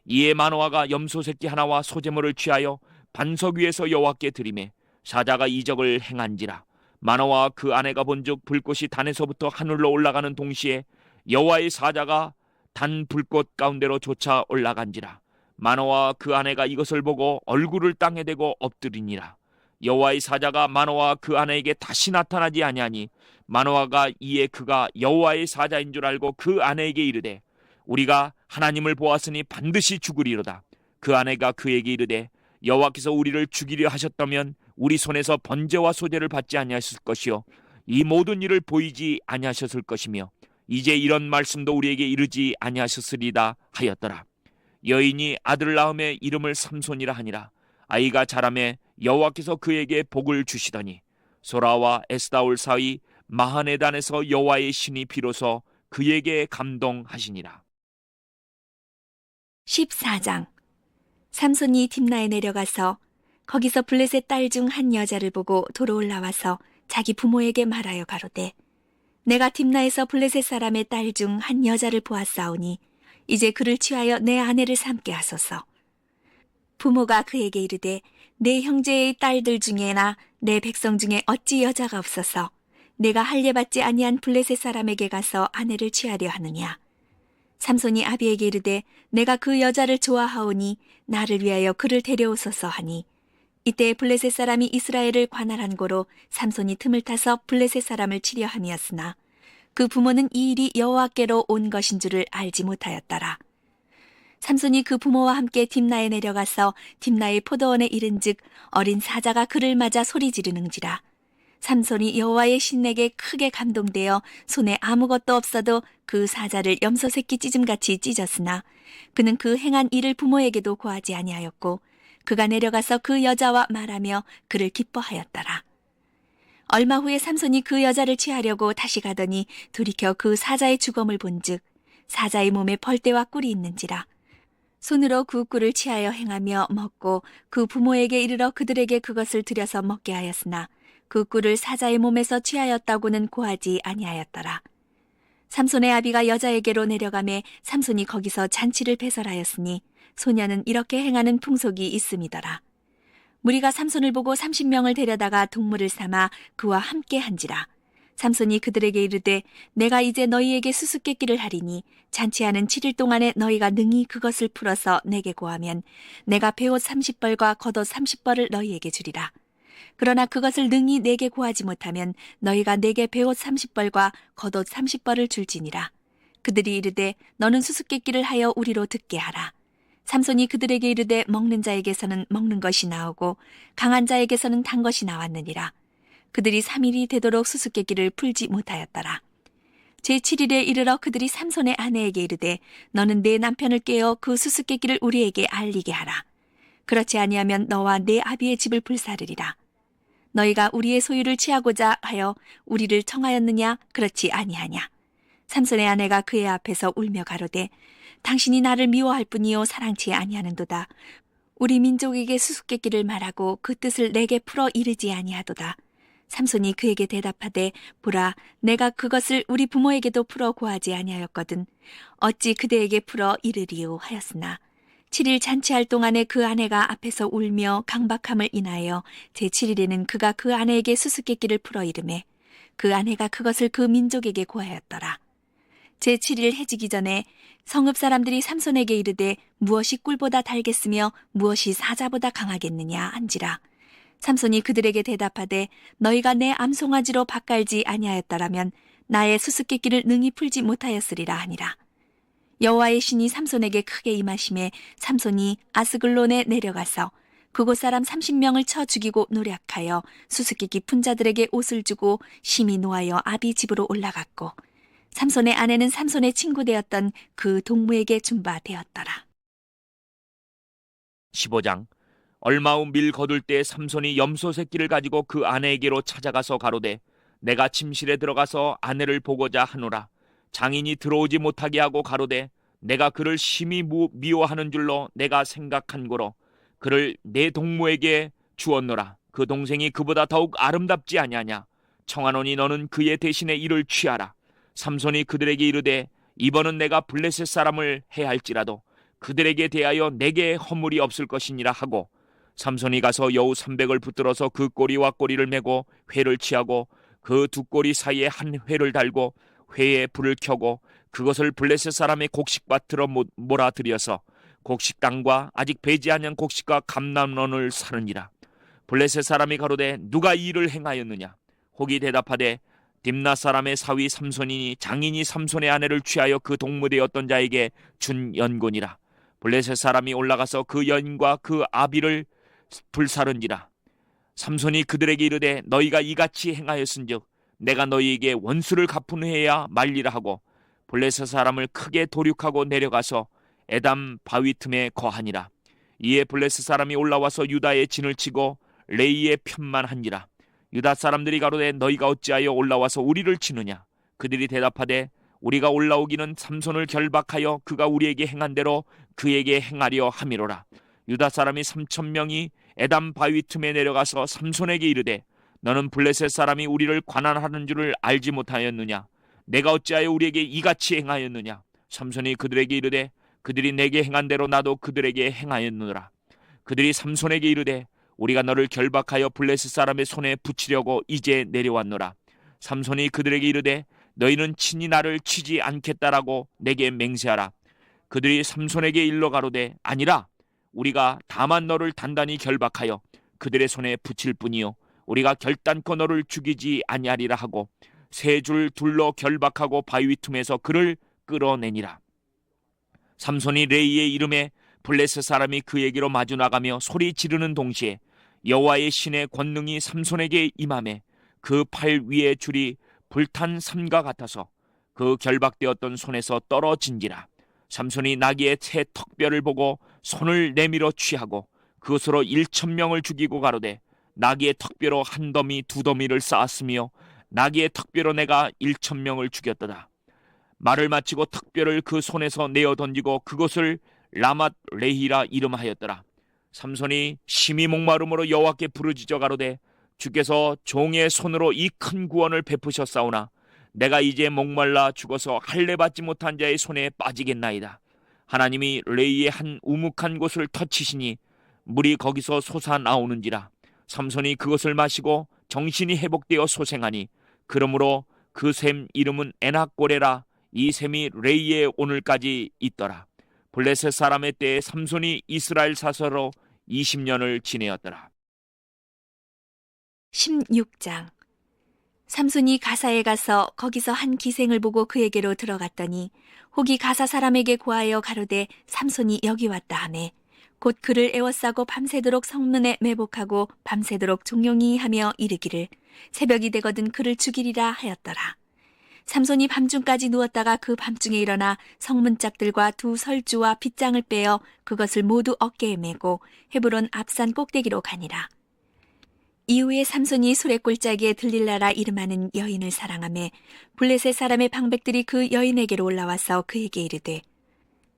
이에 마노아가 염소 새끼 하나와 소제물을 취하여 반석 위에서 여호와께 드리매 사자가 이적을 행한지라. 마노아와 그 아내가 본즉 불꽃이 단에서부터 하늘로 올라가는 동시에 여호와의 사자가 단 불꽃 가운데로 쫓아 올라간지라. 마노아와 그 아내가 이것을 보고 얼굴을 땅에 대고 엎드리니라. 여호와의 사자가 마노아와 그 아내에게 다시 나타나지 아니하니 마노아가 이에 그가 여호와의 사자인 줄 알고 그 아내에게 이르되 우리가 하나님을 보았으니 반드시 죽으리로다. 그 아내가 그에게 이르되 여호와께서 우리를 죽이려 하셨다면 우리 손에서 번제와 소제를 받지 아니하셨을 것이요 이 모든 일을 보이지 아니하셨을 것이며 이제 이런 말씀도 우리에게 이르지 아니하셨으리다 하였더라. 여인이 아들을 낳음에 이름을 삼손이라 하니라. 아이가 자라매 여호와께서 그에게 복을 주시더니 소라와 에스다올 사이 마하네단에서 여호와의 신이 비로소 그에게 감동하시니라. 14장. 삼손이 딥나에 내려가서 거기서 블레셋 딸 중 한 여자를 보고 도로 올라와서 자기 부모에게 말하여 가로되 내가 딥나에서 블레셋 사람의 딸 중 한 여자를 보았사오니 이제 그를 취하여 내 아내를 삼게 하소서. 부모가 그에게 이르되 내 형제의 딸들 중에나 내 백성 중에 어찌 여자가 없어서 내가 할례받지 아니한 블레셋 사람에게 가서 아내를 취하려 하느냐. 삼손이 아비에게 이르되 내가 그 여자를 좋아하오니 나를 위하여 그를 데려오소서 하니 이때 블레셋 사람이 이스라엘을 관할한 고로 삼손이 틈을 타서 블레셋 사람을 치려 함이었으나 그 부모는 이 일이 여호와께로 온 것인 줄을 알지 못하였더라. 삼손이 그 부모와 함께 딥나에 내려가서 딥나의 포도원에 이른즉 어린 사자가 그를 맞아 소리 지르는지라. 삼손이 여호와의 신에게 크게 감동되어 손에 아무것도 없어도 그 사자를 염소 새끼 찢음같이 찢었으나 그는 그 행한 일을 부모에게도 고하지 아니하였고 그가 내려가서 그 여자와 말하며 그를 기뻐하였더라. 얼마 후에 삼손이 그 여자를 취하려고 다시 가더니 돌이켜 그 사자의 주검을 본즉 사자의 몸에 벌떼와 꿀이 있는지라. 손으로 그 꿀을 취하여 행하며 먹고 그 부모에게 이르러 그들에게 그것을 들여서 먹게 하였으나 그 꿀을 사자의 몸에서 취하였다고는 고하지 아니하였더라. 삼손의 아비가 여자에게로 내려가매 삼손이 거기서 잔치를 배설하였으니 소녀는 이렇게 행하는 풍속이 있음이더라. 무리가 삼손을 보고 30명을 데려다가 동물을 삼아 그와 함께 한지라. 삼손이 그들에게 이르되 내가 이제 너희에게 수수께끼를 하리니 잔치하는 7일 동안에 너희가 능히 그것을 풀어서 내게 고하면 내가 베옷 30벌과 겉옷 30벌을 너희에게 주리라. 그러나 그것을 능히 내게 고하지 못하면 너희가 내게 베옷 30벌과 겉옷 30벌을 줄지니라. 그들이 이르되 너는 수수께끼를 하여 우리로 듣게 하라. 삼손이 그들에게 이르되 먹는 자에게서는 먹는 것이 나오고 강한 자에게서는 단 것이 나왔느니라. 그들이 3일이 되도록 수수께끼를 풀지 못하였더라. 제7일에 이르러 그들이 삼손의 아내에게 이르되 너는 내 남편을 깨어 그 수수께끼를 우리에게 알리게 하라. 그렇지 아니하면 너와 내 아비의 집을 불사르리라. 너희가 우리의 소유를 취하고자 하여 우리를 청하였느냐 그렇지 아니하냐. 삼손의 아내가 그의 앞에서 울며 가로되 당신이 나를 미워할 뿐이요 사랑치 아니하는도다. 우리 민족에게 수수께끼를 말하고 그 뜻을 내게 풀어 이르지 아니하도다. 삼손이 그에게 대답하되 보라 내가 그것을 우리 부모에게도 풀어 고하지 아니하였거든 어찌 그대에게 풀어 이르리요 하였으나 7일 잔치할 동안에 그 아내가 앞에서 울며 강박함을 인하여 제7일에는 그가 그 아내에게 수수께끼를 풀어 이르매 그 아내가 그것을 그 민족에게 고하였더라. 제7일 해지기 전에 성읍 사람들이 삼손에게 이르되 무엇이 꿀보다 달겠으며 무엇이 사자보다 강하겠느냐 한지라. 삼손이 그들에게 대답하되 너희가 내 암송아지로 밭갈지 아니하였더라면 나의 수수께끼를 능히 풀지 못하였으리라 하니라. 여호와의 신이 삼손에게 크게 임하심에 삼손이 아스글론에 내려가서 그곳 사람 30명을 쳐 죽이고 노략하여 수수께끼 푼 자들에게 옷을 주고 심히 노하여 아비 집으로 올라갔고 삼손의 아내는 삼손의 친구 되었던 그 동무에게 준바되었더라. 15장. 얼마 후 밀 거둘 때 삼손이 염소 새끼를 가지고 그 아내에게로 찾아가서 가로되 내가 침실에 들어가서 아내를 보고자 하노라. 장인이 들어오지 못하게 하고 가로되 내가 그를 심히 미워하는 줄로 내가 생각한 고로 그를 내 동무에게 주었노라. 그 동생이 그보다 더욱 아름답지 아니하냐. 청하노니 너는 그의 대신에 이를 취하라. 삼손이 그들에게 이르되 이번은 내가 블레셋 사람을 해할지라도 그들에게 대하여 내게 허물이 없을 것이니라 하고 삼손이 가서 여우 300을 붙들어서 그 꼬리와 꼬리를 메고 회를 취하고 그 두 꼬리 사이에 한 회를 달고 회에 불을 켜고 그것을 블레셋 사람의 곡식밭으로 몰아들여서 곡식 땅과 아직 배지 아니한 곡식과 감람원을 사르니라. 블레셋 사람이 가로되 누가 이 일을 행하였느냐? 혹이 대답하되 딥나 사람의 사위 삼손이니 장인이 삼손의 아내를 취하여 그 동무되었던 자에게 준 연고니라. 블레셋 사람이 올라가서 그 여인과 그 아비를 불사른지라. 삼손이 그들에게 이르되 너희가 이같이 행하였은즉 내가 너희에게 원수를 갚은 후에야 말리라 하고 블레셋 사람을 크게 도륙하고 내려가서 에담 바위 틈에 거하니라. 이에 블레셋 사람이 올라와서 유다의 진을 치고 레이의 편만 한지라. 유다 사람들이 가로되 너희가 어찌하여 올라와서 우리를 치느냐? 그들이 대답하되 우리가 올라오기는 삼손을 결박하여 그가 우리에게 행한 대로 그에게 행하려 함이로라. 유다 사람이 3,000명이 에담 바위 틈에 내려가서 삼손에게 이르되 너는 블레셋 사람이 우리를 관한하는 줄을 알지 못하였느냐? 내가 어찌하여 우리에게 이같이 행하였느냐? 삼손이 그들에게 이르되 그들이 내게 행한 대로 나도 그들에게 행하였느니라. 그들이 삼손에게 이르되 우리가 너를 결박하여 블레셋 사람의 손에 붙이려고 이제 내려왔노라. 삼손이 그들에게 이르되 너희는 친히 나를 치지 않겠다라고 내게 맹세하라. 그들이 삼손에게 일러 가로되 아니라 우리가 다만 너를 단단히 결박하여 그들의 손에 붙일 뿐이요 우리가 결단코 너를 죽이지 아니하리라 하고 세 줄 둘러 결박하고 바위 틈에서 그를 끌어내니라. 삼손이 레이의 이름에 블레셋 사람이 그에게로 마주 나가며 소리 지르는 동시에 여호와의 신의 권능이 삼손에게 임하매 그 팔 위의 줄이 불탄 삼과 같아서 그 결박되었던 손에서 떨어진지라. 삼손이 나귀의 새 턱뼈를 보고 손을 내밀어 취하고 그것으로 1,000명을 죽이고 가로되 나귀의 턱뼈로 한 더미 두 더미를 쌓았으며 나귀의 턱뼈로 내가 1,000명을 죽였도다. 말을 마치고 턱뼈를 그 손에서 내어 던지고 그것을 라맛 레히라 이름하였더라. 삼손이 심히 목마름으로 여호와께 부르짖어 가로되 주께서 종의 손으로 이 큰 구원을 베푸셨사오나 내가 이제 목말라 죽어서 할례 받지 못한 자의 손에 빠지겠나이다. 하나님이 레이의 한 우묵한 곳을 터치시니 물이 거기서 솟아나오는지라. 삼손이 그것을 마시고 정신이 회복되어 소생하니 그러므로 그 샘 이름은 에낙고레라. 이 샘이 레이에 오늘까지 있더라. 블레셋 사람의 때에 삼손이 이스라엘 사서로 20년을 지내었더라. 16장. 삼손이 가사에 가서 거기서 한 기생을 보고 그에게로 들어갔더니 혹이 가사 사람에게 고하여 가로되 삼손이 여기 왔다 하매 곧 그를 에워싸고 밤새도록 성문에 매복하고 밤새도록 종용이 하며 이르기를 새벽이 되거든 그를 죽이리라 하였더라. 삼손이 밤중까지 누웠다가 그 밤중에 일어나 성문짝들과 두 설주와 빗장을 빼어 그것을 모두 어깨에 메고 헤브론 앞산 꼭대기로 가니라. 이후에 삼손이 수레골짜기에 들릴라라 이름하는 여인을 사랑하며 블레셋 사람의 방백들이 그 여인에게로 올라와서 그에게 이르되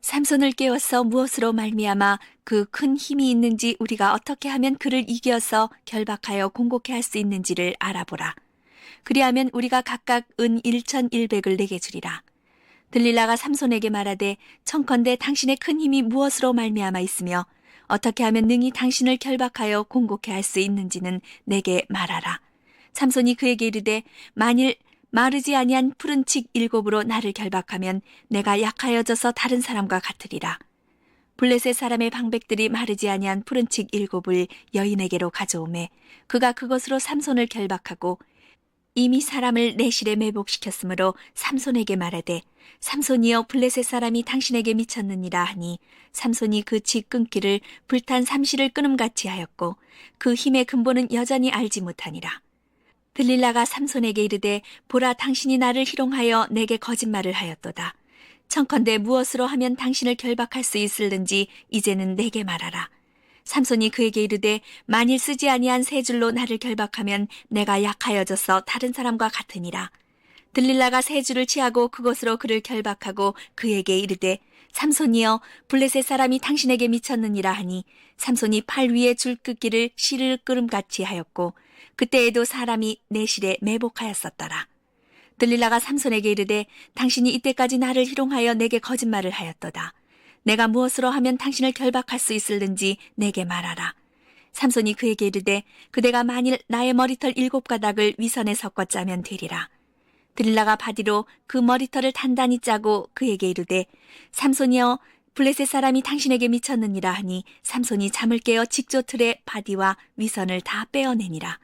삼손을 깨워서 무엇으로 말미암아 그 큰 힘이 있는지 우리가 어떻게 하면 그를 이겨서 결박하여 공곡해 할 수 있는지를 알아보라. 그리하면 우리가 각각 은 1,100을 내게 주리라. 들릴라가 삼손에게 말하되 청컨대 당신의 큰 힘이 무엇으로 말미암아 있으며 어떻게 하면 능히 당신을 결박하여 공곡해 할 수 있는지는 내게 말하라. 삼손이 그에게 이르되 만일 마르지 아니한 푸른 칙 7으로 나를 결박하면 내가 약하여져서 다른 사람과 같으리라. 블레셋 사람의 방백들이 마르지 아니한 푸른 칙 7을 여인에게로 가져오매 그가 그것으로 삼손을 결박하고 이미 사람을 내실에 매복시켰으므로 삼손에게 말하되 삼손이여 블레셋 사람이 당신에게 미쳤느니라 하니 삼손이 그 치 끊기를 불탄 삼시를 끊음같이 하였고 그 힘의 근본은 여전히 알지 못하니라. 들릴라가 삼손에게 이르되 보라 당신이 나를 희롱하여 내게 거짓말을 하였도다. 청컨대 무엇으로 하면 당신을 결박할 수 있을는지 이제는 내게 말하라. 삼손이 그에게 이르되 만일 쓰지 아니한 세 줄로 나를 결박하면 내가 약하여져서 다른 사람과 같으니라. 들릴라가 세 줄을 취하고 그것으로 그를 결박하고 그에게 이르되 삼손이여 블레셋 사람이 당신에게 미쳤느니라 하니 삼손이 팔 위에 줄 끄기를 실을 끄름같이 하였고 그때에도 사람이 내실에 매복하였었더라. 들릴라가 삼손에게 이르되 당신이 이때까지 나를 희롱하여 내게 거짓말을 하였도다. 내가 무엇으로 하면 당신을 결박할 수 있을는지 내게 말하라. 삼손이 그에게 이르되 그대가 만일 나의 머리털 7가닥을 위선에 섞어 짜면 되리라. 들릴라가 바디로 그 머리털을 단단히 짜고 그에게 이르되 삼손이여 블레셋 사람이 당신에게 미쳤느니라 하니 삼손이 잠을 깨어 직조틀에 바디와 위선을 다 빼어내니라.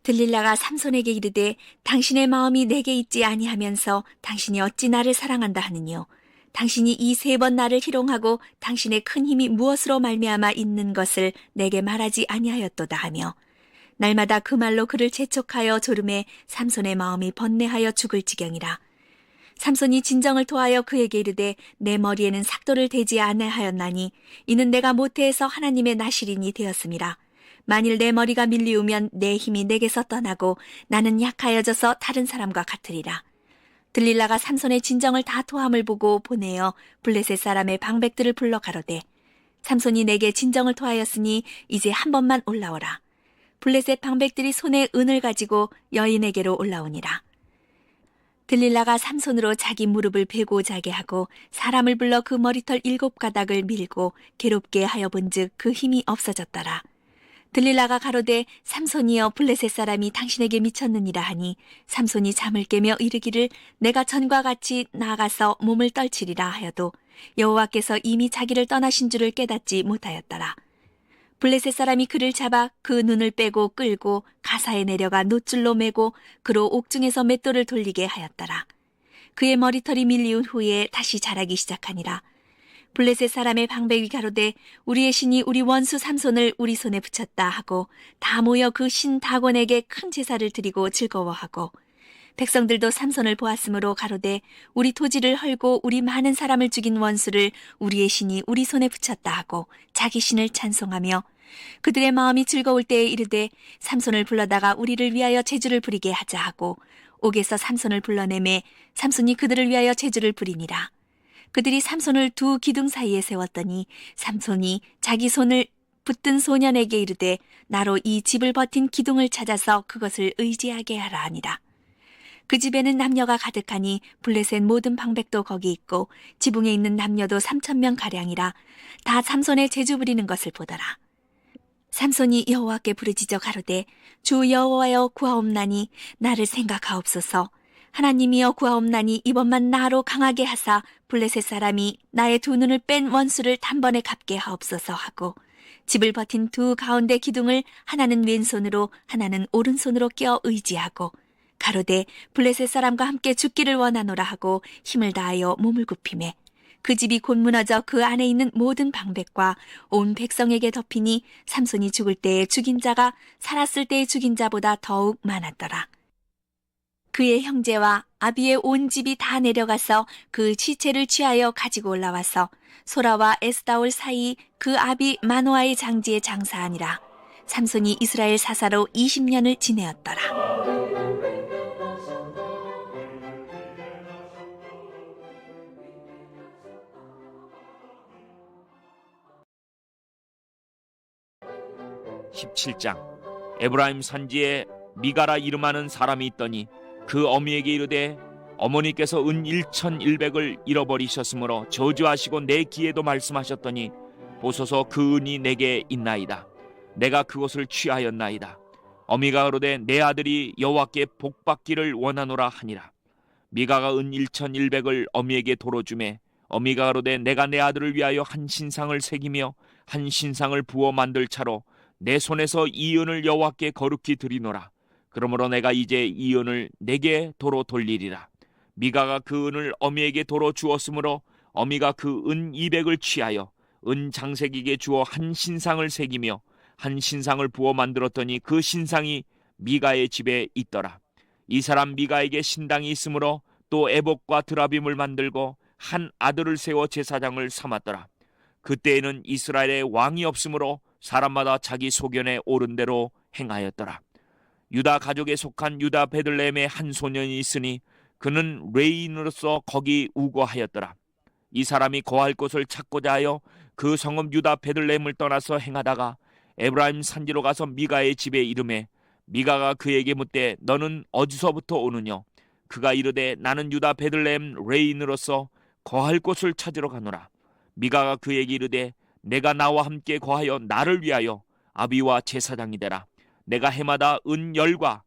들릴라가 삼손에게 이르되 당신의 마음이 내게 있지 아니하면서 당신이 어찌 나를 사랑한다 하느뇨. 당신이 이 3번 나를 희롱하고 당신의 큰 힘이 무엇으로 말미암아 있는 것을 내게 말하지 아니하였도다 하며 날마다 그 말로 그를 재촉하여 조름에 삼손의 마음이 번뇌하여 죽을 지경이라. 삼손이 진정을 토하여 그에게 이르되 내 머리에는 삭도를 대지 아니하였나니 이는 내가 모태에서 하나님의 나실인이 되었음이라. 만일 내 머리가 밀리우면 내 힘이 내게서 떠나고 나는 약하여져서 다른 사람과 같으리라. 들릴라가 삼손의 진정을 다 토함을 보고 보내어 블레셋 사람의 방백들을 불러 가로되 삼손이 내게 진정을 토하였으니 이제 한 번만 올라오라. 블레셋 방백들이 손에 은을 가지고 여인에게로 올라오니라. 들릴라가 삼손으로 자기 무릎을 베고 자게 하고 사람을 불러 그 머리털 7가닥을 밀고 괴롭게 하여 본즉 그 힘이 없어졌더라. 들릴라가 가로되 삼손이여 블레셋 사람이 당신에게 미쳤느니라 하니 삼손이 잠을 깨며 이르기를 내가 전과 같이 나아가서 몸을 떨치리라 하여도 여호와께서 이미 자기를 떠나신 줄을 깨닫지 못하였더라. 블레셋 사람이 그를 잡아 그 눈을 빼고 끌고 가사에 내려가 놋줄로 매고 그로 옥중에서 맷돌을 돌리게 하였더라. 그의 머리털이 밀리운 후에 다시 자라기 시작하니라. 블레셋 사람의 방백이 가로되 우리의 신이 우리 원수 삼손을 우리 손에 붙였다 하고 다 모여 그 신 다곤에게 큰 제사를 드리고 즐거워하고 백성들도 삼손을 보았으므로 가로되 우리 토지를 헐고 우리 많은 사람을 죽인 원수를 우리의 신이 우리 손에 붙였다 하고 자기 신을 찬송하며 그들의 마음이 즐거울 때에 이르되 삼손을 불러다가 우리를 위하여 제주를 부리게 하자 하고 옥에서 삼손을 불러내매 삼손이 그들을 위하여 제주를 부리니라. 그들이 삼손을 두 기둥 사이에 세웠더니 삼손이 자기 손을 붙든 소년에게 이르되 나로 이 집을 버틴 기둥을 찾아서 그것을 의지하게 하라 하니라. 그 집에는 남녀가 가득하니 블레셋 모든 방백도 거기 있고 지붕에 있는 남녀도 3,000명 가량이라 다 삼손의 제주 부리는 것을 보더라. 삼손이 여호와께 부르짖어 가로되 주 여호와여 구하옵나니 나를 생각하옵소서. 하나님이여 구하옵나니 이번만 나로 강하게 하사 블레셋 사람이 나의 두 눈을 뺀 원수를 단번에 갚게 하옵소서 하고 집을 버틴 두 가운데 기둥을 하나는 왼손으로 하나는 오른손으로 껴 의지하고 가로되 블레셋 사람과 함께 죽기를 원하노라 하고 힘을 다하여 몸을 굽히매 그 집이 곧 무너져 그 안에 있는 모든 방백과 온 백성에게 덮이니 삼손이 죽을 때에 죽인 자가 살았을 때에 죽인 자보다 더욱 많았더라. 그의 형제와 아비의 온 집이 다 내려가서 그 시체를 취하여 가지고 올라와서 소라와 에스다올 사이 그 아비 마노아의 장지에 장사하니라. 삼손이 이스라엘 사사로 20년을 지내었더라. (17장) 에브라임 산지에 미가라 이름하는 사람이 있더니 그 어미에게 이르되 어머니께서 은 1,100을 잃어버리셨으므로 저주하시고 내 귀에도 말씀하셨더니 보소서 그 은이 내게 있나이다. 내가 그것을 취하였나이다. 어미가 그러되 내 아들이 여호와께 복받기를 원하노라 하니라. 미가가 은 1,100을 어미에게 도로 주매 어미가 그러되 내가 내 아들을 위하여 한 신상을 새기며 한 신상을 부어 만들 차로 내 손에서 이 은을 여호와께 거룩히 드리노라. 그러므로 내가 이제 이 은을 내게 도로 돌리리라. 미가가 그 은을 어미에게 도로 주었으므로 어미가 그 은 200을 취하여 은 장색에게 주어 한 신상을 새기며 한 신상을 부어 만들었더니 그 신상이 미가의 집에 있더라. 이 사람 미가에게 신당이 있으므로 또 에봇과 드라빔을 만들고 한 아들을 세워 제사장을 삼았더라. 그때에는 이스라엘에 왕이 없으므로 사람마다 자기 소견에 옳은 대로 행하였더라. 유다 가족에 속한 유다 베들레헴에 한 소년이 있으니 그는 레인으로서 거기 우거하였더라. 이 사람이 거할 곳을 찾고자 하여 그 성읍 유다 베들레헴을 떠나서 행하다가 에브라임 산지로 가서 미가의 집에 이르매 미가가 그에게 묻되 너는 어디서부터 오느냐? 그가 이르되 나는 유다 베들레헴 레인으로서 거할 곳을 찾으러 가노라. 미가가 그에게 이르되 내가 나와 함께 거하여 나를 위하여 아비와 제사장이 되라. 내가 해마다 은 10과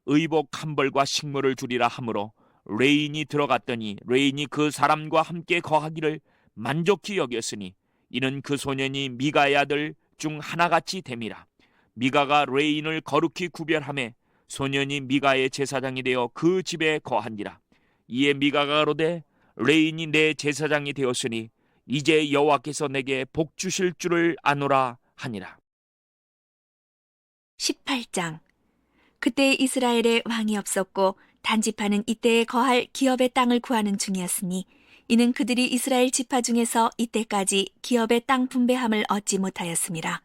의복 한 벌과 식물을 주리라 하므로 레인이 들어갔더니 레인이 그 사람과 함께 거하기를 만족히 여겼으니 이는 그 소년이 미가의 아들 중 하나같이 됨이라. 미가가 레인을 거룩히 구별하매 소년이 미가의 제사장이 되어 그 집에 거하니라. 이에 미가가 가로되 레인이 내 제사장이 되었으니 이제 여호와께서 내게 복 주실 줄을 아노라 하니라. 18장. 그때 이스라엘에 왕이 없었고 단지파는 이때에 거할 기업의 땅을 구하는 중이었으니 이는 그들이 이스라엘 지파 중에서 이때까지 기업의 땅 분배함을 얻지 못하였습니다.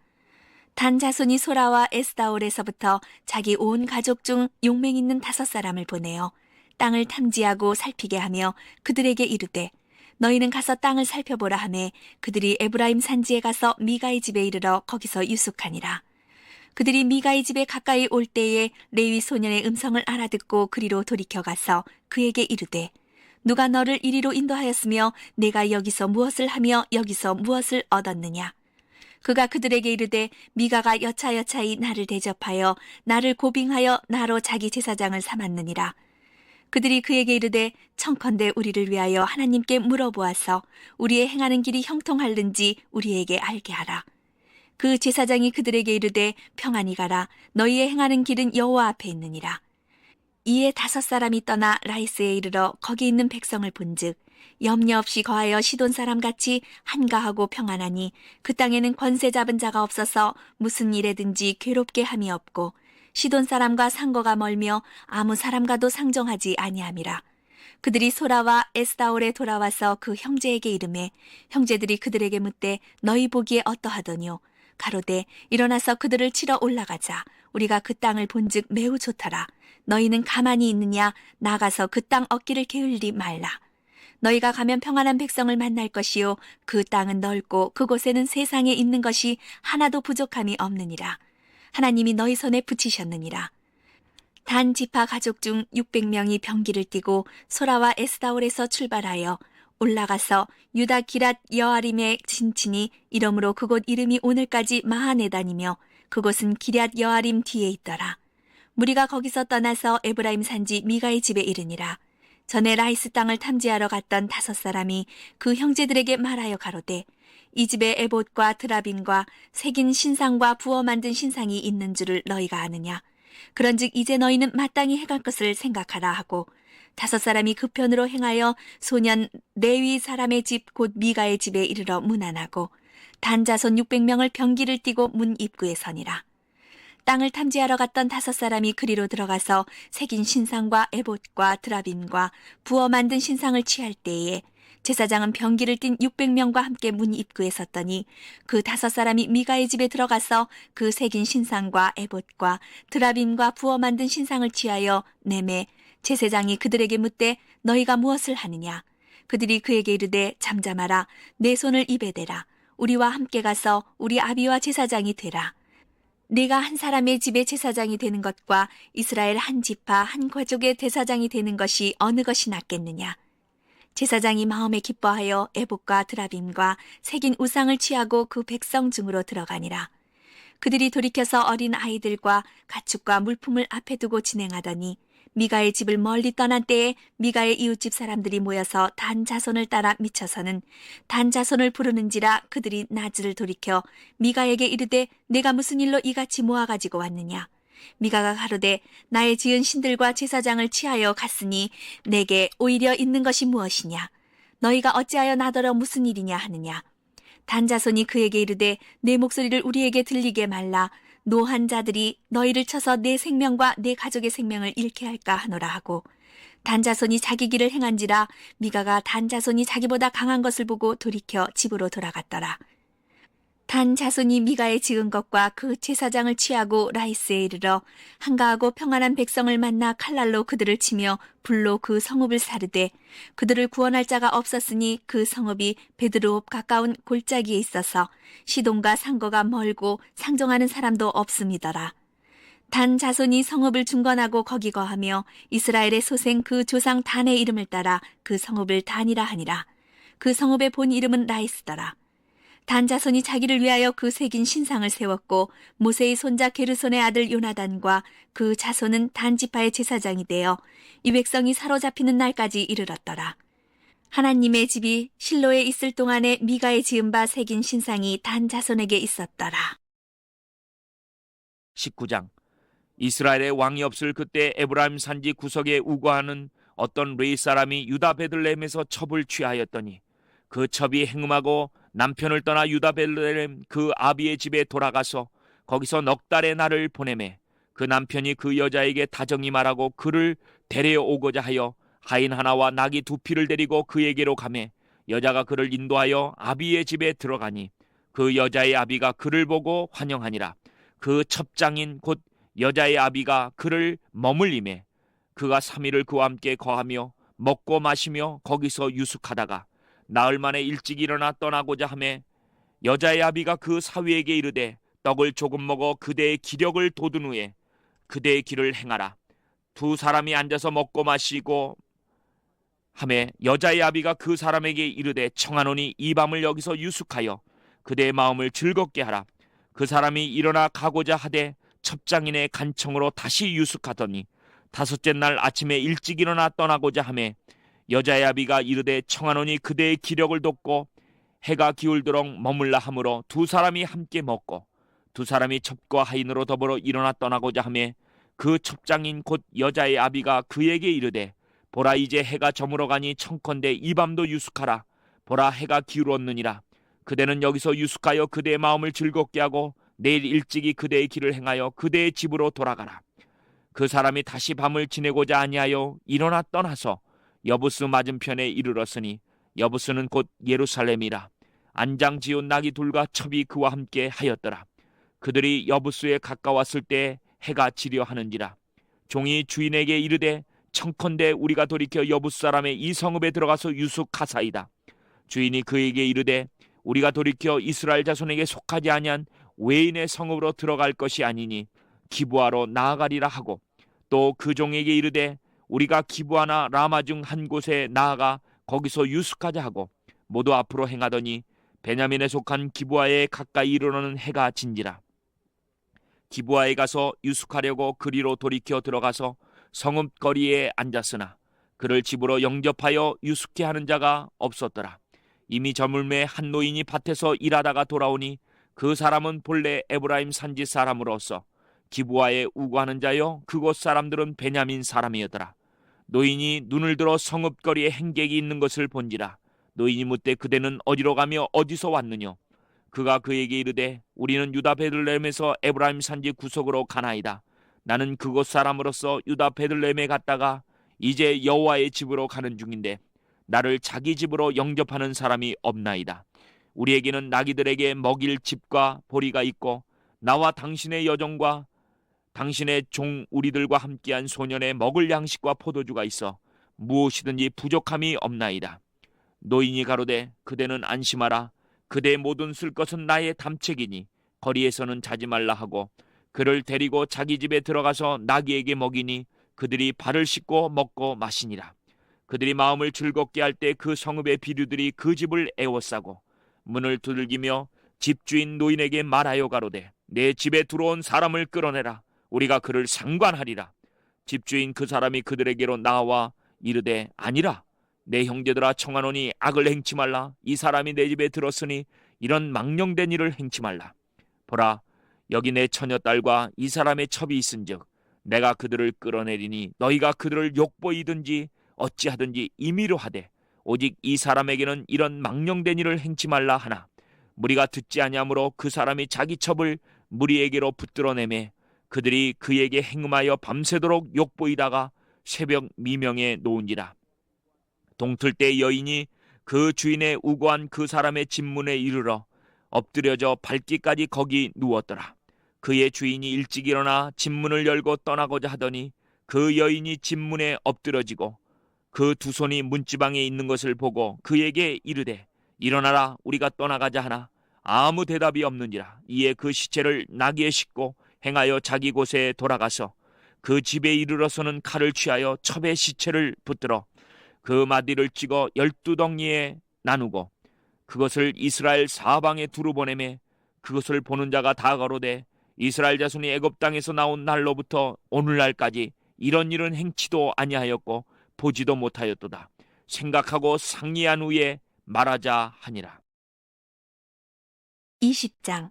단 자손이 소라와 에스다올에서부터 자기 온 가족 중 용맹 있는 5사람을 보내어 땅을 탐지하고 살피게 하며 그들에게 이르되 너희는 가서 땅을 살펴보라 하매 그들이 에브라임 산지에 가서 미가의 집에 이르러 거기서 유숙하니라. 그들이 미가의 집에 가까이 올 때에 레위 소년의 음성을 알아듣고 그리로 돌이켜 가서 그에게 이르되 누가 너를 이리로 인도하였으며 내가 여기서 무엇을 하며 여기서 무엇을 얻었느냐. 그가 그들에게 이르되 미가가 여차여차히 나를 대접하여 나를 고빙하여 나로 자기 제사장을 삼았느니라. 그들이 그에게 이르되 청컨대 우리를 위하여 하나님께 물어보아서 우리의 행하는 길이 형통할는지 우리에게 알게 하라. 그 제사장이 그들에게 이르되 평안히 가라. 너희의 행하는 길은 여호와 앞에 있느니라. 이에 5사람이 떠나 라이스에 이르러 거기 있는 백성을 본즉 염려 없이 거하여 시돈 사람같이 한가하고 평안하니 그 땅에는 권세 잡은 자가 없어서 무슨 일에든지 괴롭게 함이 없고 시돈 사람과 상거가 멀며 아무 사람과도 상종하지 아니함이라. 그들이 소라와 에스다올에 돌아와서 그 형제에게 이르매 형제들이 그들에게 묻되 너희 보기에 어떠하더뇨. 가로되 일어나서 그들을 치러 올라가자. 우리가 그 땅을 본즉 매우 좋더라. 너희는 가만히 있느냐. 나가서 그 땅 얻기를 게을리 말라. 너희가 가면 평안한 백성을 만날 것이요 그 땅은 넓고 그곳에는 세상에 있는 것이 하나도 부족함이 없느니라. 하나님이 너희 손에 붙이셨느니라. 단 지파 가족 중 600명이 병기를 띠고 소라와 에스다올에서 출발하여 올라가서 유다 기랏 여아림에 진치니 이러므로 그곳 이름이 오늘까지 마하네단이며 그곳은 기럇 여아림 뒤에 있더라. 무리가 거기서 떠나서 에브라임 산지 미가의 집에 이르니라. 전에 라이스 땅을 탐지하러 갔던 5사람이 그 형제들에게 말하여 가로되 이 집에 에봇과 드라빈과 새긴 신상과 부어 만든 신상이 있는 줄을 너희가 아느냐. 그런즉 이제 너희는 마땅히 해갈 것을 생각하라 하고 5사람이 그 편으로 행하여 소년 레위 사람의 집 곧 미가의 집에 이르러 문안하고 단 자손 600명을 병기를 띠고 문 입구에 서니라. 땅을 탐지하러 갔던 5사람이 그리로 들어가서 새긴 신상과 에봇과 드라빈과 부어 만든 신상을 취할 때에 제사장은 병기를 띤 600명과 함께 문 입구에 섰더니 그 5사람이 미가의 집에 들어가서 그 새긴 신상과 에봇과 드라빈과 부어 만든 신상을 취하여 내매 제사장이 그들에게 묻되 너희가 무엇을 하느냐. 그들이 그에게 이르되 잠잠하라. 내 손을 입에 대라. 우리와 함께 가서 우리 아비와 제사장이 되라. 네가 한 사람의 집의 제사장이 되는 것과 이스라엘 한 지파 한 가족의 대사장이 되는 것이 어느 것이 낫겠느냐. 제사장이 마음에 기뻐하여 에봇과 드라빔과 새긴 우상을 취하고 그 백성 중으로 들어가니라. 그들이 돌이켜서 어린 아이들과 가축과 물품을 앞에 두고 진행하더니 미가의 집을 멀리 떠난 때에 미가의 이웃집 사람들이 모여서 단 자손을 따라 미쳐서는 단 자손을 부르는지라 그들이 나즈를 돌이켜 미가에게 이르되 내가 무슨 일로 이같이 모아가지고 왔느냐. 미가가 가로되 나의 지은 신들과 제사장을 취하여 갔으니 내게 오히려 있는 것이 무엇이냐. 너희가 어찌하여 나더러 무슨 일이냐 하느냐. 단 자손이 그에게 이르되 내 목소리를 우리에게 들리게 말라. 노한 자들이 너희를 쳐서 내 생명과 내 가족의 생명을 잃게 할까 하노라 하고 단 자손이 자기 길을 행한지라 미가가 단 자손이 자기보다 강한 것을 보고 돌이켜 집으로 돌아갔더라. 단 자손이 미가의 지은 것과 그 제사장을 취하고 라이스에 이르러 한가하고 평안한 백성을 만나 칼날로 그들을 치며 불로 그 성읍을 사르되 그들을 구원할 자가 없었으니 그 성읍이 베드로옵 가까운 골짜기에 있어서 시돈과 상거가 멀고 상종하는 사람도 없음이더라. 단 자손이 성읍을 중건하고 거기 거하며 이스라엘의 소생 그 조상 단의 이름을 따라 그 성읍을 단이라 하니라. 그 성읍의 본 이름은 라이스더라. 단 자손이 자기를 위하여 그 새긴 신상을 세웠고 모세의 손자 게르손의 아들 요나단과 그 자손은 단 지파의 제사장이 되어 이 백성이 사로잡히는 날까지 이르렀더라. 하나님의 집이 실로에 있을 동안에 미가의 지은 바 새긴 신상이 단 자손에게 있었더라. 19장. 이스라엘의 왕이 없을 그때 에브라임 산지 구석에 우거하는 어떤 레위 사람이 유다 베들레헴에서 첩을 취하였더니 그 첩이 행음하고 남편을 떠나 유다 베들레헴 그 아비의 집에 돌아가서 거기서 넉 달의 날을 보내매 그 남편이 그 여자에게 다정히 말하고 그를 데려오고자 하여 하인 하나와 나귀 두 피를 데리고 그에게로 가매 여자가 그를 인도하여 아비의 집에 들어가니 그 여자의 아비가 그를 보고 환영하니라. 그 첩장인 곧 여자의 아비가 그를 머물림에 그가 3일을 그와 함께 거하며 먹고 마시며 거기서 유숙하다가 나흘 만에 일찍 일어나 떠나고자 하매 여자의 아비가 그 사위에게 이르되 떡을 조금 먹어 그대의 기력을 돋은 후에 그대의 길을 행하라. 두 사람이 앉아서 먹고 마시고 하매 여자의 아비가 그 사람에게 이르되 청하노니 이 밤을 여기서 유숙하여 그대의 마음을 즐겁게 하라. 그 사람이 일어나 가고자 하되 첩장인의 간청으로 다시 유숙하더니 다섯째 날 아침에 일찍 일어나 떠나고자 하매 여자의 아비가 이르되 청하노니 그대의 기력을 돋고 해가 기울도록 머물라 하므로 두 사람이 함께 먹고 두 사람이 첩과 하인으로 더불어 일어나 떠나고자 하매 그 첩장인 곧 여자의 아비가 그에게 이르되 보라 이제 해가 저물어 가니 청컨대 이 밤도 유숙하라. 보라 해가 기울었느니라. 그대는 여기서 유숙하여 그대의 마음을 즐겁게 하고 내일 일찍이 그대의 길을 행하여 그대의 집으로 돌아가라. 그 사람이 다시 밤을 지내고자 아니하여 일어나 떠나서 여부스 맞은편에 이르렀으니 여부스는 곧 예루살렘이라. 안장 지은 나귀 둘과 첩이 그와 함께 하였더라. 그들이 여부스에 가까웠을 때 해가 지려 하는지라. 종이 주인에게 이르되 청컨대 우리가 돌이켜 여부스 사람의 이 성읍에 들어가서 유숙하사이다. 주인이 그에게 이르되 우리가 돌이켜 이스라엘 자손에게 속하지 아니한 외인의 성읍으로 들어갈 것이 아니니 기브아로 나아가리라 하고 또 그 종에게 이르되 우리가 기브아나 라마 중 한 곳에 나아가 거기서 유숙하자 하고 모두 앞으로 행하더니 베냐민에 속한 기브아에 가까이 이르러는 해가 진지라. 기브아에 가서 유숙하려고 그리로 돌이켜 들어가서 성읍 거리에 앉았으나 그를 집으로 영접하여 유숙케 하는 자가 없었더라. 이미 저물매 한 노인이 밭에서 일하다가 돌아오니 그 사람은 본래 에브라임 산지 사람으로서 기브아에 우거하는 자여 그곳 사람들은 베냐민 사람이었더라. 노인이 눈을 들어 성읍 거리에 행객이 있는 것을 본지라. 노인이 묻되 그대는 어디로 가며 어디서 왔느뇨? 그가 그에게 이르되 우리는 유다 베들레헴에서 에브라임 산지 구석으로 가나이다. 나는 그곳 사람으로서 유다 베들레헴에 갔다가 이제 여호와의 집으로 가는 중인데 나를 자기 집으로 영접하는 사람이 없나이다. 우리에게는 나귀들에게 먹일 집과 보리가 있고 나와 당신의 여종과 당신의 종 우리들과 함께한 소년의 먹을 양식과 포도주가 있어 무엇이든지 부족함이 없나이다. 노인이 가로되 그대는 안심하라. 그대의 모든 쓸 것은 나의 담책이니 거리에서는 자지 말라 하고 그를 데리고 자기 집에 들어가서 나귀에게 먹이니 그들이 발을 씻고 먹고 마시니라. 그들이 마음을 즐겁게 할 때 그 성읍의 비류들이 그 집을 애워싸고 문을 두들기며 집주인 노인에게 말하여 가로되 내 집에 들어온 사람을 끌어내라. 우리가 그를 상관하리라. 집주인 그 사람이 그들에게로 나와 이르되 아니라. 내 형제들아 청하노니 악을 행치 말라. 이 사람이 내 집에 들었으니 이런 망령된 일을 행치 말라. 보라 여기 내 처녀딸과 이 사람의 첩이 있은즉 내가 그들을 끌어내리니 너희가 그들을 욕보이든지 어찌하든지 임의로 하되 오직 이 사람에게는 이런 망령된 일을 행치 말라 하나 무리가 듣지 아니하므로 그 사람이 자기 첩을 무리에게로 붙들어내매 그들이 그에게 행음하여 밤새도록 욕보이다가 새벽 미명에 놓은지라. 동틀 때 여인이 그 주인의 우고한 그 사람의 집문에 이르러 엎드려져 밟기까지 거기 누웠더라. 그의 주인이 일찍 일어나 집문을 열고 떠나고자 하더니 그 여인이 집문에 엎드러지고 그 두 손이 문지방에 있는 것을 보고 그에게 이르되 일어나라 우리가 떠나가자 하나 아무 대답이 없는지라. 이에 그 시체를 나귀에 싣고 행하여 자기 곳에 돌아가서 그 집에 이르러서는 칼을 취하여 첩의 시체를 붙들어 그 마디를 찍어 12덩이에 나누고 그것을 이스라엘 사방에 두루 보내매 그것을 보는 자가 다 가로되 이스라엘 자손이 애굽 땅에서 나온 날로부터 오늘날까지 이런 일은 행치도 아니하였고 보지도 못하였도다. 생각하고 상의한 후에 말하자 하니라. 20장.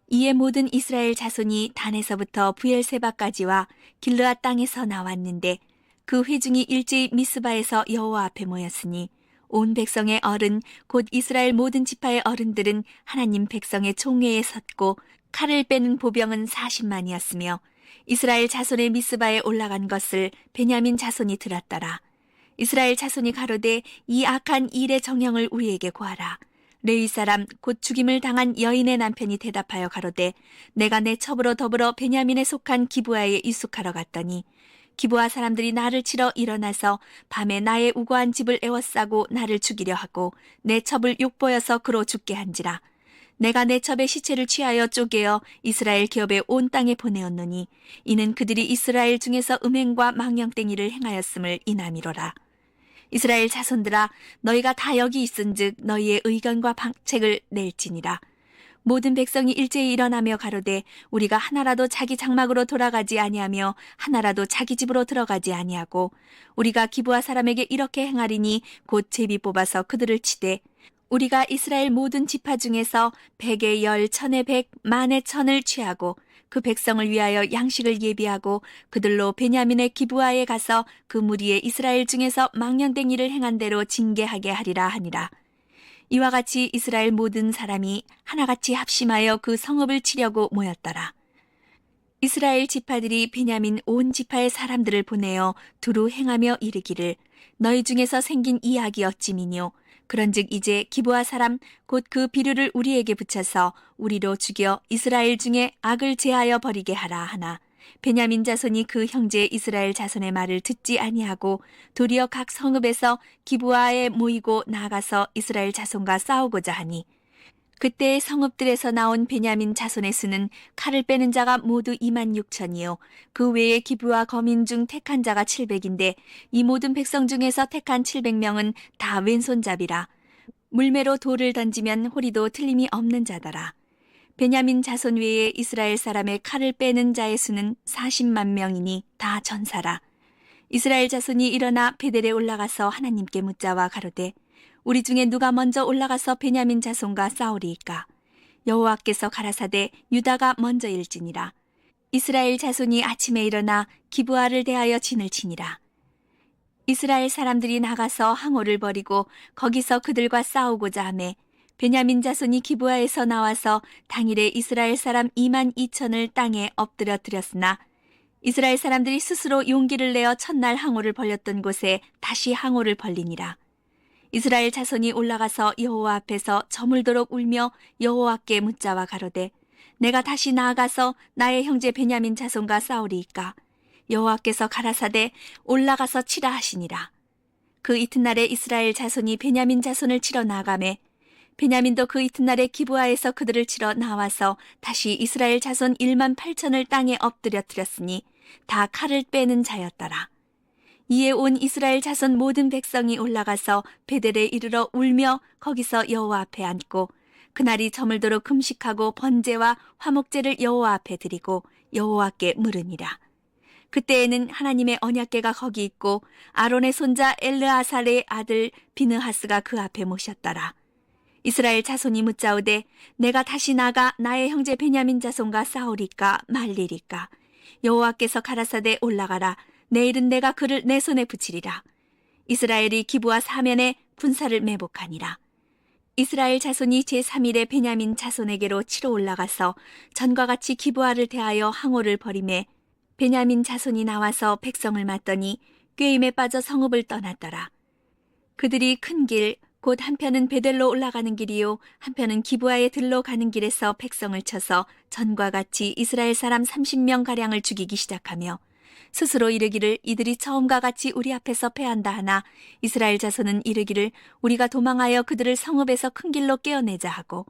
이에 모든 이스라엘 자손이 단에서부터 부엘세바까지와 길르앗 땅에서 나왔는데 그 회중이 일제히 미스바에서 여호와 앞에 모였으니 온 백성의 어른 곧 이스라엘 모든 지파의 어른들은 하나님 백성의 총회에 섰고 칼을 빼는 보병은 40만이었으며 이스라엘 자손의 미스바에 올라간 것을 베냐민 자손이 들었더라. 이스라엘 자손이 가로되 이 악한 일의 정형을 우리에게 구하라. 레위 사람 곧 죽임을 당한 여인의 남편이 대답하여 가로되 내가 내 첩으로 더불어 베냐민에 속한 기브아에 입숙하러 갔더니 기브아 사람들이 나를 치러 일어나서 밤에 나의 우거한 집을 에워싸고 나를 죽이려 하고 내 첩을 욕보여서 그로 죽게 한지라. 내가 내 첩의 시체를 취하여 쪼개어 이스라엘 기업의 온 땅에 보내었노니 이는 그들이 이스라엘 중에서 음행과 망령땡이를 행하였음을 인함이로라. 이스라엘 자손들아 너희가 다 여기 있은즉 너희의 의견과 방책을 낼지니라. 모든 백성이 일제히 일어나며 가로되 우리가 하나라도 자기 장막으로 돌아가지 아니하며 하나라도 자기 집으로 들어가지 아니하고 우리가 기브아 사람에게 이렇게 행하리니 곧 제비 뽑아서 그들을 치되 우리가 이스라엘 모든 지파 중에서 100에 10, 1000에 100, 만에 1000을 취하고 그 백성을 위하여 양식을 예비하고 그들로 베냐민의 기브아에 가서 그 무리에 이스라엘 중에서 망령댕이를 행한 대로 징계하게 하리라 하니라. 이와 같이 이스라엘 모든 사람이 하나같이 합심하여 그 성읍을 치려고 모였더라. 이스라엘 지파들이 베냐민 온 지파의 사람들을 보내어 두루 행하며 이르기를 너희 중에서 생긴 이 악이 어찌미뇨. 그런즉 이제 기브아 사람 곧 그 비류를 우리에게 붙여서 우리로 죽여 이스라엘 중에 악을 제하여 버리게 하라 하나 베냐민 자손이 그 형제 이스라엘 자손의 말을 듣지 아니하고 도리어 각 성읍에서 기브아에 모이고 나아가서 이스라엘 자손과 싸우고자 하니 그때 성읍들에서 나온 베냐민 자손의 수는 칼을 빼는 자가 모두 26,000이요 그 외에 기브아 거민 중 택한 자가 700인데 이 모든 백성 중에서 택한 700명은 다 왼손잡이라. 물매로 돌을 던지면 호리도 틀림이 없는 자더라. 베냐민 자손 외에 이스라엘 사람의 칼을 빼는 자의 수는 40만 명이니 다 전사라. 이스라엘 자손이 일어나 베델에 올라가서 하나님께 묻자와 가로되 우리 중에 누가 먼저 올라가서 베냐민 자손과 싸우리이까? 여호와께서 가라사대 유다가 먼저일지니라. 이스라엘 자손이 아침에 일어나 기브아를 대하여 진을 치니라. 이스라엘 사람들이 나가서 항오를 벌이고 거기서 그들과 싸우고자 하매 베냐민 자손이 기브아에서 나와서 당일에 이스라엘 사람 22,000을 땅에 엎드려 드렸으나 이스라엘 사람들이 스스로 용기를 내어 첫날 항오를 벌였던 곳에 다시 항오를 벌리니라. 이스라엘 자손이 올라가서 여호와 앞에서 저물도록 울며 여호와께 묻자와 가로되 내가 다시 나아가서 나의 형제 베냐민 자손과 싸우리이까? 여호와께서 가라사대 올라가서 치라 하시니라. 그 이튿날에 이스라엘 자손이 베냐민 자손을 치러 나아가매 베냐민도 그 이튿날에 기브아에서 그들을 치러 나와서 다시 이스라엘 자손 18,000을 땅에 엎드려 드렸으니 다 칼을 빼는 자였더라. 이에 온 이스라엘 자손 모든 백성이 올라가서 베델에 이르러 울며 거기서 여호와 앞에 앉고 그날이 저물도록 금식하고 번제와 화목제를 여호와 앞에 드리고 여호와께 물으니라. 그때에는 하나님의 언약궤가 거기 있고 아론의 손자 엘르아살의 아들 비느하스가 그 앞에 모셨더라. 이스라엘 자손이 묻자오되 내가 다시 나가 나의 형제 베냐민 자손과 싸우리까 말리리까? 여호와께서 가라사대 올라가라. 내일은 내가 그를 내 손에 붙이리라. 이스라엘이 기브아 사면에 군사를 매복하니라. 이스라엘 자손이 제3일에 베냐민 자손에게로 치러 올라가서 전과 같이 기브아를 대하여 항오를 벌이매 베냐민 자손이 나와서 백성을 맞더니 꾀임에 빠져 성읍을 떠났더라. 그들이 큰 길, 곧 한편은 베델로 올라가는 길이요 한편은 기브아에 들러 가는 길에서 백성을 쳐서 전과 같이 이스라엘 사람 30명가량을 죽이기 시작하며 스스로 이르기를 이들이 처음과 같이 우리 앞에서 패한다 하나 이스라엘 자손은 이르기를 우리가 도망하여 그들을 성읍에서 큰 길로 깨어내자 하고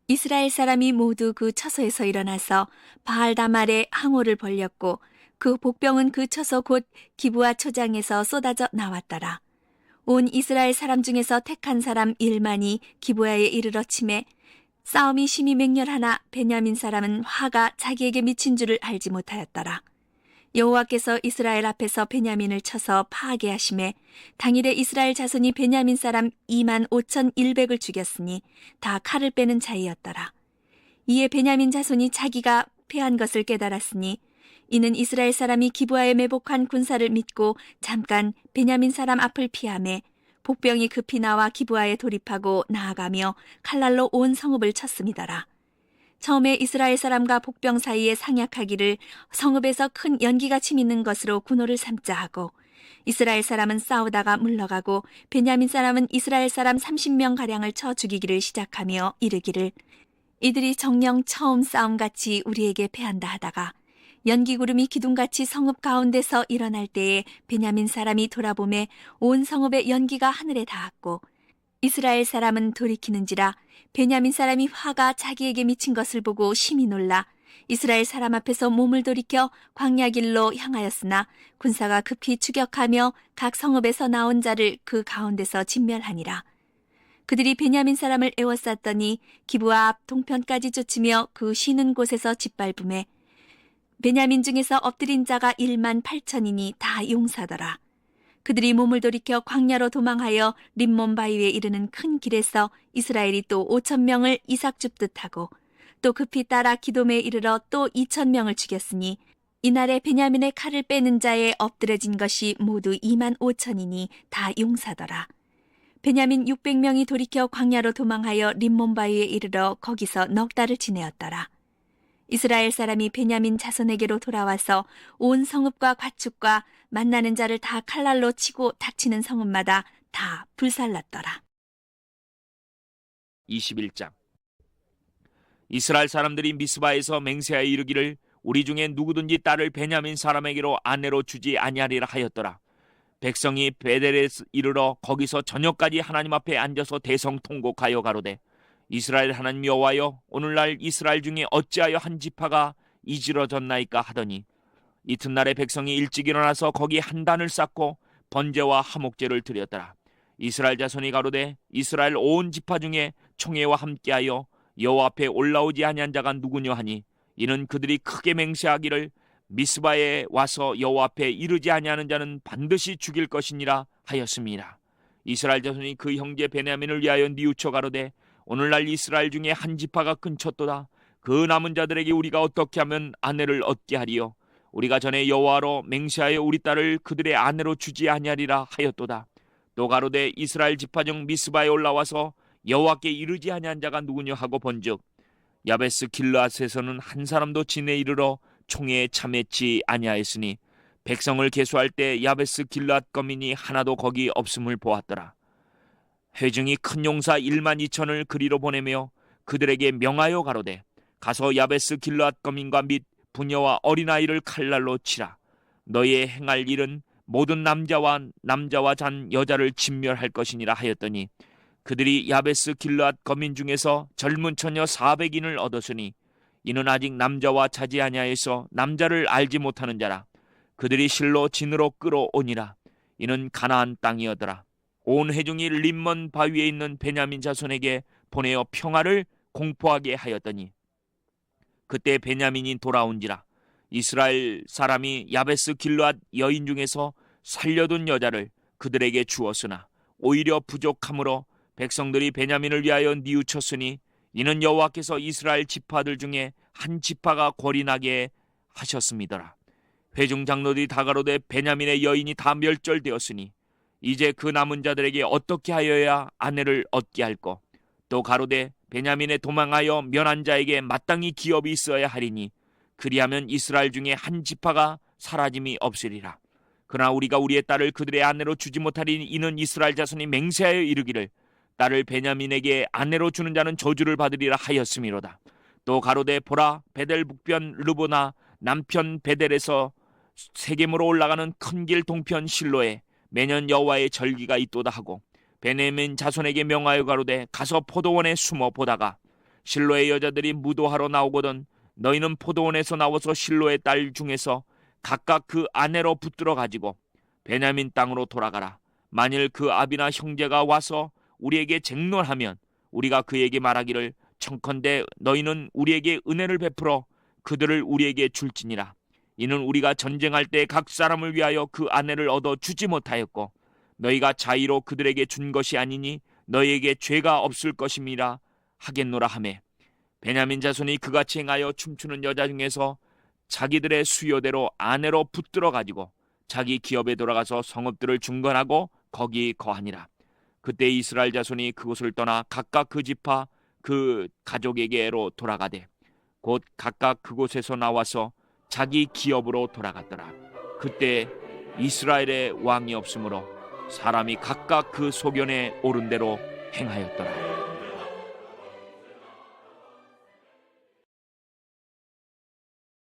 이스라엘 사람이 모두 그 처소에서 일어나서 바알다말에 항오를 벌렸고 그 복병은 그 처소 곧 기브아 초장에서 쏟아져 나왔더라. 온 이스라엘 사람 중에서 택한 사람 1만이 기브야에 이르러 치매 싸움이 심히 맹렬하나 베냐민 사람은 화가 자기에게 미친 줄을 알지 못하였더라. 여호와께서 이스라엘 앞에서 베냐민을 쳐서 파하게 하심에 당일에 이스라엘 자손이 베냐민 사람 25,100을 죽였으니 다 칼을 빼는 자이었더라. 이에 베냐민 자손이 자기가 패한 것을 깨달았으니 이는 이스라엘 사람이 기브아에 매복한 군사를 믿고 잠깐 베냐민 사람 앞을 피하매 복병이 급히 나와 기브아에 돌입하고 나아가며 칼날로 온 성읍을 쳤음이더라. 처음에 이스라엘 사람과 복병 사이에 상약하기를 성읍에서 큰 연기가 치미는 것으로 군호를 삼자 하고 이스라엘 사람은 싸우다가 물러가고 베냐민 사람은 이스라엘 사람 30명가량을 쳐 죽이기를 시작하며 이르기를 이들이 정녕 처음 싸움같이 우리에게 패한다 하다가 연기구름이 기둥같이 성읍 가운데서 일어날 때에 베냐민 사람이 돌아보매 온 성읍의 연기가 하늘에 닿았고 이스라엘 사람은 돌이키는지라 베냐민 사람이 화가 자기에게 미친 것을 보고 심히 놀라 이스라엘 사람 앞에서 몸을 돌이켜 광야 길로 향하였으나 군사가 급히 추격하며 각 성읍에서 나온 자를 그 가운데서 진멸하니라. 그들이 베냐민 사람을 에워쌌더니 기브아 앞 동편까지 쫓으며 그 쉬는 곳에서 짓밟음에 베냐민 중에서 엎드린 자가 18,000이니 다 용사더라. 그들이 몸을 돌이켜 광야로 도망하여 림몬 바위에 이르는 큰 길에서 이스라엘이 또 5,000명을 이삭 줍듯 하고 또 급히 따라 기돔에 이르러 또 2,000명을 죽였으니 이날에 베냐민의 칼을 빼는 자에 엎드려진 것이 모두 25,000이니 다 용사더라. 베냐민 600명이 돌이켜 광야로 도망하여 림몬 바위에 이르러 거기서 넉 달을 지내었더라. 이스라엘 사람이 베냐민 자손에게로 돌아와서 온 성읍과 과축과 만나는 자를 다 칼날로 치고 닥치는 성읍마다 다 불살랐더라. 21장. 이스라엘 사람들이 미스바에서 맹세하여 이르기를 우리 중에 누구든지 딸을 베냐민 사람에게로 아내로 주지 아니하리라 하였더라. 백성이 베델에 이르러 거기서 저녁까지 하나님 앞에 앉아서 대성통곡하여 가로되 이스라엘 하나님 여호와여 오늘날 이스라엘 중에 어찌하여 한 지파가 이지러졌나이까 하더니 이튿날에 백성이 일찍 일어나서 거기 한 단을 쌓고 번제와 화목제를 드렸더라. 이스라엘 자손이 가로되 이스라엘 온 지파 중에 총회와 함께하여 여호와 앞에 올라오지 아니한 자가 누구냐 하니 이는 그들이 크게 맹세하기를 미스바에 와서 여호와 앞에 이르지 아니하는 자는 반드시 죽일 것이니라 하였습니다. 이스라엘 자손이 그 형제 베냐민을 위하여 뉘우쳐 가로되 오늘날 이스라엘 중에 한 지파가 끊쳤도다. 그 남은 자들에게 우리가 어떻게 하면 아내를 얻게 하리요? 우리가 전에 여호와로 맹세하여 우리 딸을 그들의 아내로 주지 아니하리라 하였도다. 또 가로되 이스라엘 지파 중 미스바에 올라와서 여호와께 이르지 아니한 자가 누구냐 하고 본즉 야베스 길르앗에서는 한 사람도 진에 이르러 총회에 참여치 아니하였으니 백성을 계수할 때 야베스 길르앗 거민이 하나도 거기 없음을 보았더라. 회중이 큰 용사 12,000을 그리로 보내며 그들에게 명하여 가로되 가서 야베스 길르앗 거민과 및 부녀와 어린아이를 칼날로 치라. 너희의 행할 일은 모든 남자와 잔 여자를 진멸할 것이니라 하였더니 그들이 야베스 길르앗 거민 중에서 젊은 처녀 400인을 얻었으니 이는 아직 남자와 자지 아니하여서 남자를 알지 못하는 자라. 그들이 실로 진으로 끌어오니라. 이는 가나안 땅이었더라. 온 회중이 림몬 바위에 있는 베냐민 자손에게 보내어 평화를 공포하게 하였더니 그때 베냐민이 돌아온지라. 이스라엘 사람이 야베스 길르앗 여인 중에서 살려둔 여자를 그들에게 주었으나 오히려 부족함으로 백성들이 베냐민을 위하여 뉘우쳤으니 이는 여호와께서 이스라엘 지파들 중에 한 지파가 골인하게 하셨음이더라. 회중 장로들이 다 가로되 베냐민의 여인이 다 멸절되었으니 이제 그 남은 자들에게 어떻게 하여야 아내를 얻게 할꼬? 또 가로되 베냐민에 도망하여 면한 자에게 마땅히 기업이 있어야 하리니 그리하면 이스라엘 중에 한 지파가 사라짐이 없으리라. 그러나 우리가 우리의 딸을 그들의 아내로 주지 못하리니 이는 이스라엘 자손이 맹세하여 이르기를 딸을 베냐민에게 아내로 주는 자는 저주를 받으리라 하였음이로다. 또 가로되 보라 베델 북편 르보나 남편 베델에서 세겜으로 올라가는 큰 길 동편 실로에 매년 여호와의 절기가 있도다 하고 베냐민 자손에게 명하여 가로되 가서 포도원에 숨어 보다가 실로의 여자들이 무도하러 나오거든 너희는 포도원에서 나와서 실로의 딸 중에서 각각 그 아내로 붙들어 가지고 베냐민 땅으로 돌아가라. 만일 그 아비나 형제가 와서 우리에게 쟁론하면 우리가 그에게 말하기를 청컨대 너희는 우리에게 은혜를 베풀어 그들을 우리에게 줄지니라. 이는 우리가 전쟁할 때 각 사람을 위하여 그 아내를 얻어 주지 못하였고 너희가 자의로 그들에게 준 것이 아니니 너희에게 죄가 없을 것임이라 하겠노라 하매, 베냐민 자손이 그같이 행하여 춤추는 여자 중에서 자기들의 수요대로 아내로 붙들어 가지고 자기 기업에 돌아가서 성읍들을 중건하고 거기 거하니라. 그때 이스라엘 자손이 그곳을 떠나 각각 그 지파 그 가족에게로 돌아가되 곧 각각 그곳에서 나와서 자기 기업으로 돌아갔더라. 그때 이스라엘의 왕이 없으므로 사람이 각각 그 소견에 오른 대로 행하였더라.